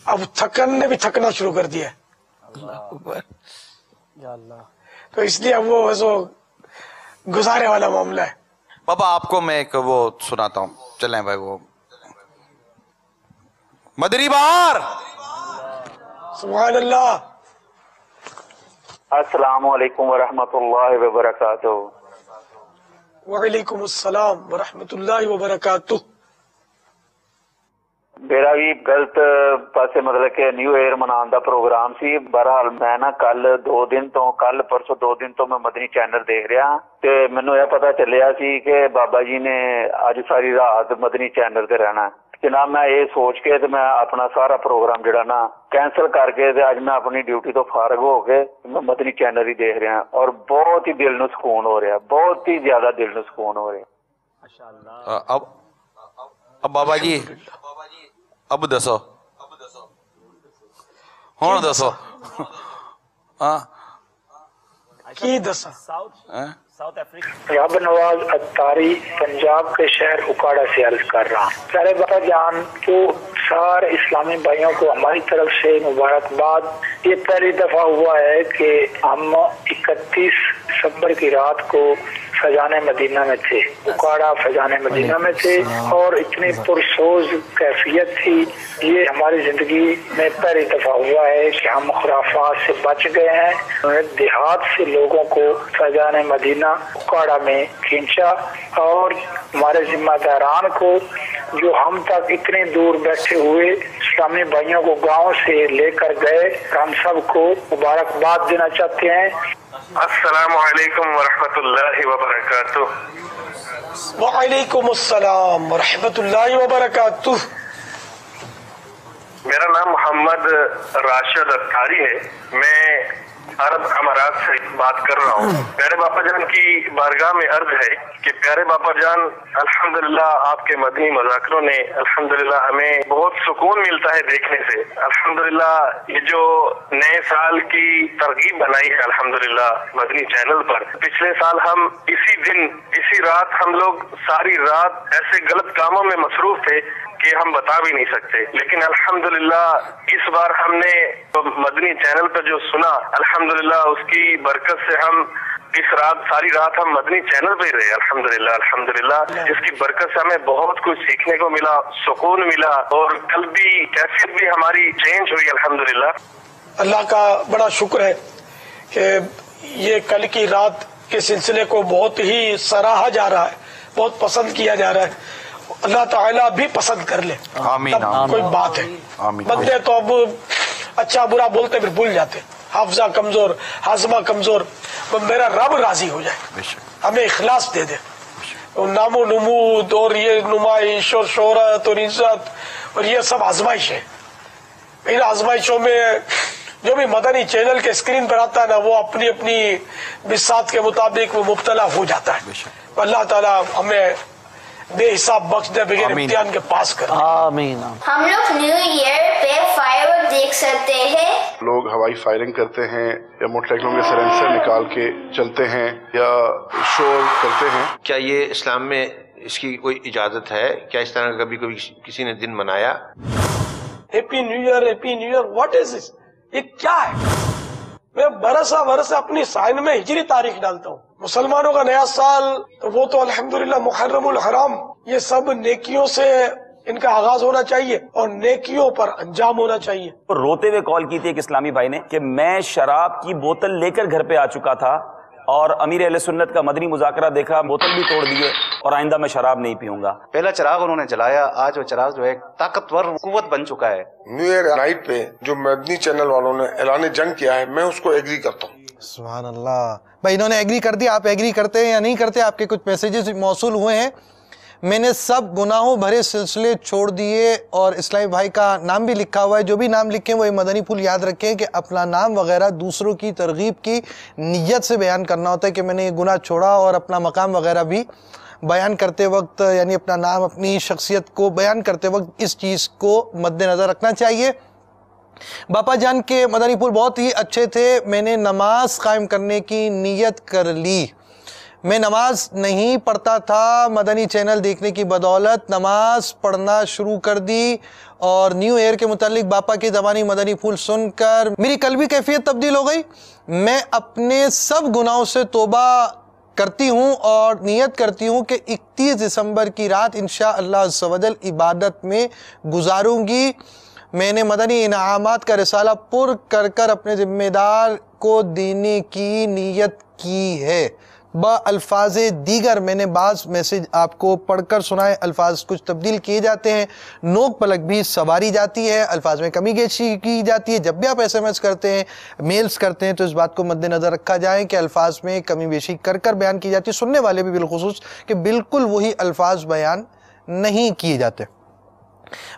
اب تھکن نے بھی تھکنا شروع کر دیا. تو اس لیے اب وہ گزارے والا معاملہ ہے. بابا آپ کو میں ایک وہ سناتا ہوں. چلیں بھائی وہ مدری بہار. سبحان اللہ. السلام علیکم ورحمۃ اللہ وبرکاتہ. وعلیکم السلام ورحمۃ اللہ وبرکاتہ. میرا بھی غلط پاسے مطلب کہ نیو ایئر مناؤن دا پروگرام سی. بہرحال میں نا کل پرسوں 2 دن تو میں مدنی چینل دیکھ رہا تے مینوں یہ پتا چلیا سی کہ بابا جی نے اج ساری رات مدنی چینل تے رہنا ہے. جناب میں یہ سوچ کے میں اپنا سارا پروگرام جڑا نا کینسل کر کے اج میں اپنی ڈیوٹی تو فارغ ہو کے میں مدنی چینل ہی دیکھ رہا اور بہت ہی دل نو سکون ہو رہا، بہت ہی زیادہ دل نو سکون ہو رہا. اب بابا جی اب دسو ہوں دسو کی دسا. رب نواز اتاری پنجاب کے شہر اکاڑا سے عرض کر رہا ہوں. پیارے بابا جان کو سارے اسلامی بھائیوں کو ہماری طرف سے مبارکباد. یہ پہلی دفعہ ہوا ہے کہ ہم 31 دسمبر کی رات کو فیضان مدینہ میں تھے، اکاڑا فیضان مدینہ میں تھے، اور اتنی پرسوز کیفیت تھی. یہ ہماری زندگی میں پہلی دفعہ ہوا ہے کہ ہم خرافات سے بچ گئے ہیں. دیہات سے لوگوں کو فیضان مدینہ اکاڑا میں کھینچا اور ہمارے ذمہ داران کو جو ہم تک اتنے دور بیٹھے ہوئے اسلامی بھائیوں کو گاؤں سے لے کر گئے، ہم سب کو مبارکباد دینا چاہتے ہیں. السلام علیکم ورحمۃ اللہ وبرکاتہ. وعلیکم السلام ورحمۃ اللہ وبرکاتہ. میرا نام محمد راشد اتاری ہے. میں عرب امارات سے بات کر رہا ہوں. پیارے باپا جان کی بارگاہ میں عرض ہے کہ پیارے باپا جان الحمدللہ آپ کے مدنی مذاکروں نے الحمدللہ ہمیں بہت سکون ملتا ہے دیکھنے سے. الحمدللہ یہ جو نئے سال کی ترغیب بنائی ہے الحمدللہ مدنی چینل پر. پچھلے سال ہم اسی دن اسی رات ہم لوگ ساری رات ایسے غلط کاموں میں مصروف تھے کہ ہم بتا بھی نہیں سکتے. لیکن الحمدللہ اس بار ہم نے مدنی چینل پہ جو سنا, الحمدللہ اس کی برکت سے ہم اس رات ساری رات ہم مدنی چینل پہ ہی رہے. الحمدللہ الحمدللہ جس کی برکت سے ہمیں بہت کچھ سیکھنے کو ملا, سکون ملا, اور قلبی کیفیت بھی ہماری چینج ہوئی. الحمدللہ اللہ کا بڑا شکر ہے کہ یہ کل کی رات کے سلسلے کو بہت ہی سراہا جا رہا ہے, بہت پسند کیا جا رہا ہے. اللہ تعالیٰ بھی پسند کر لے, آمین. کوئی بات ہے. بندے تو اب اچھا برا بولتے پھر بھول جاتے, حافظہ کمزور, ہاضمہ کمزور. میرا رب راضی ہو جائے, ہمیں اخلاص دے دے. نام و نمود اور یہ نمائش اور شہرت اور عزت اور یہ سب آزمائش ہے. ان آزمائشوں میں جو بھی مدنی چینل کے اسکرین پر آتا ہے نا, وہ اپنی اپنی بساط کے مطابق وہ مبتلا ہو جاتا ہے. اللہ تعالیٰ ہمیں بے حساب بخش دے, بغیر امتحان کے پاس کر. آمین. ہم لوگ نیو ایئر پہ فائر ورک دیکھ سکتے ہیں. لوگ ہوائی فائرنگ کرتے ہیں یا موٹر سائیکلوں کے سلنسر نکال کے چلتے ہیں یا شور کرتے ہیں. کیا یہ اسلام میں اس کی کوئی اجازت ہے؟ کیا اس طرح کا کبھی کسی نے دن منایا؟ Happy new year, happy new year, what is this? یہ کیا ہے؟ میں برس اپنی سائن میں ہجری تاریخ ڈالتا ہوں. مسلمانوں کا نیا سال وہ تو الحمدللہ محرم الحرام, یہ سب نیکیوں سے ان کا آغاز ہونا چاہیے اور نیکیوں پر انجام ہونا چاہیے. روتے ہوئے کال کی تھی ایک اسلامی بھائی نے کہ میں شراب کی بوتل لے کر گھر پہ آ چکا تھا اور امیر اہل سنت کا مدنی مذاکرہ دیکھا, بوتل بھی توڑ دیے اور آئندہ میں شراب نہیں پیوں گا. پہلا چراغ انہوں نے جلایا, آج وہ چراغ جو ہے طاقتور قوت بن چکا ہے. نیو ایئر نائٹ پہ جو مدنی چینل والوں نے اعلان جنگ کیا ہے, میں اس کو ایگری کرتا ہوں. سبحان اللہ. بھائی انہوں نے ایگری کر دیا, آپ ایگری کرتے ہیں یا نہیں کرتے؟ آپ کے کچھ میسیجز موصول ہوئے ہیں. میں نے سب گناہوں بھرے سلسلے چھوڑ دیے, اور اسلامی بھائی کا نام بھی لکھا ہوا ہے. جو بھی نام لکھیں وہ مدنی پھول یاد رکھیں کہ اپنا نام وغیرہ دوسروں کی ترغیب کی نیت سے بیان کرنا ہوتا ہے کہ میں نے یہ گناہ چھوڑا, اور اپنا مقام وغیرہ بھی بیان کرتے وقت, یعنی اپنا نام, اپنی شخصیت کو بیان کرتے وقت اس چیز کو مد نظر رکھنا چاہیے. باپا جان کے مدنی پھول بہت ہی اچھے تھے. میں نے نماز قائم کرنے کی نیت کر لی. میں نماز نہیں پڑھتا تھا, مدنی چینل دیکھنے کی بدولت نماز پڑھنا شروع کر دی, اور نیو ایئر کے متعلق باپا کی زبانی مدنی پھول سن کر میری قلبی کیفیت تبدیل ہو گئی. میں اپنے سب گناہوں سے توبہ کرتی ہوں اور نیت کرتی ہوں کہ 31 دسمبر کی رات انشاءاللہ عز و جل عبادت میں گزاروں گی. میں نے مدنی انعامات کا رسالہ پر کر کر اپنے ذمہ دار کو دینے کی نیت کی ہے. با الفاظ دیگر میں نے بعض میسیج آپ کو پڑھ کر سنائے, الفاظ کچھ تبدیل کیے جاتے ہیں, نوک پلک بھی سواری جاتی ہے, الفاظ میں کمی بیشی کی جاتی ہے. جب بھی آپ ایس ایم ایس کرتے ہیں, میلز کرتے ہیں, تو اس بات کو مد نظر رکھا جائے کہ الفاظ میں کمی بیشی کر کر بیان کی جاتی ہے, سننے والے بھی بالخصوص, کہ بالکل وہی الفاظ بیان نہیں کیے جاتے.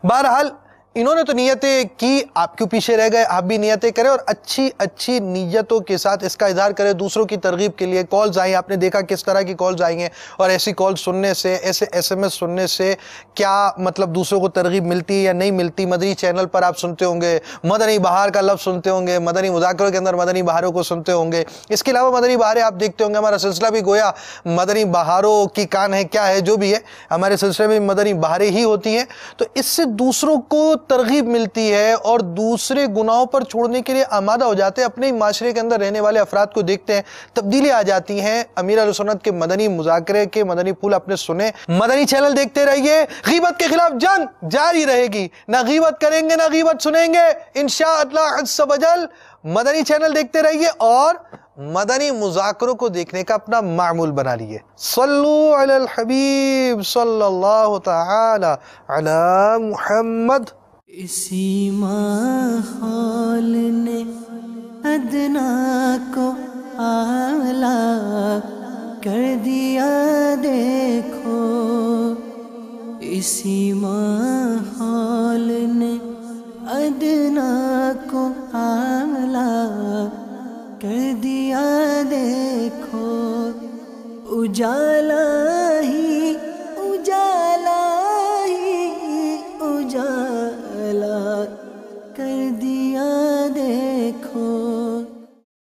بہرحال انہوں نے تو نیتیں کی, آپ کیوں پیچھے رہ گئے؟ آپ بھی نیتیں کریں اور اچھی اچھی نیتوں کے ساتھ اس کا اظہار کریں دوسروں کی ترغیب کے لیے. کالز آئیں, آپ نے دیکھا کس طرح کی کالز آئی ہیں, اور ایسی کال سننے سے, ایسے ایس ایم ایس سننے سے کیا مطلب دوسروں کو ترغیب ملتی ہے یا نہیں ملتی. مدنی چینل پر آپ سنتے ہوں گے, مدنی بہار کا لفظ سنتے ہوں گے, مدنی مذاکروں کے اندر مدنی بہاروں کو سنتے ہوں گے. اس کے علاوہ مدنی بہاریں آپ دیکھتے ہوں گے, ہمارا سلسلہ بھی گویا مدنی بہاروں کی کان ہے, کیا ہے جو بھی ہے, ہمارے سلسلے میں مدنی بہاریں ہی ہوتی ہیں. تو اس سے دوسروں کو ترغیب ملتی ہے اور دوسرے گناہوں پر چھوڑنے کے لیے آمادہ ہو جاتے ہیں. اپنے معاشرے کے اندر رہنے والے افراد کو دیکھتے ہیں, تبدیلی آ جاتی ہیں. امیر اہل سنت کے مدنی مذاکرے کے مدنی پھول آپ نے سنے. مدنی چینل دیکھتے رہیے, غیبت کے خلاف جنگ جاری رہے گی. نہ غیبت کریں گے, نہ غیبت سنیں گے انشاءاللہ عز و جل. مدنی چینل دیکھتے رہیے اور مدنی مذاکروں کو دیکھنے کا اپنا معمول بنا لیے. صلو علی الحبیب صلی اللہ تعالی علی محمد. اسی ماحول نے ادنا کو اعلیٰ کر دیا دیکھو, اسی ماحول نے ادنا کو اعلیٰ کر دیا دیکھو, اجالا ہی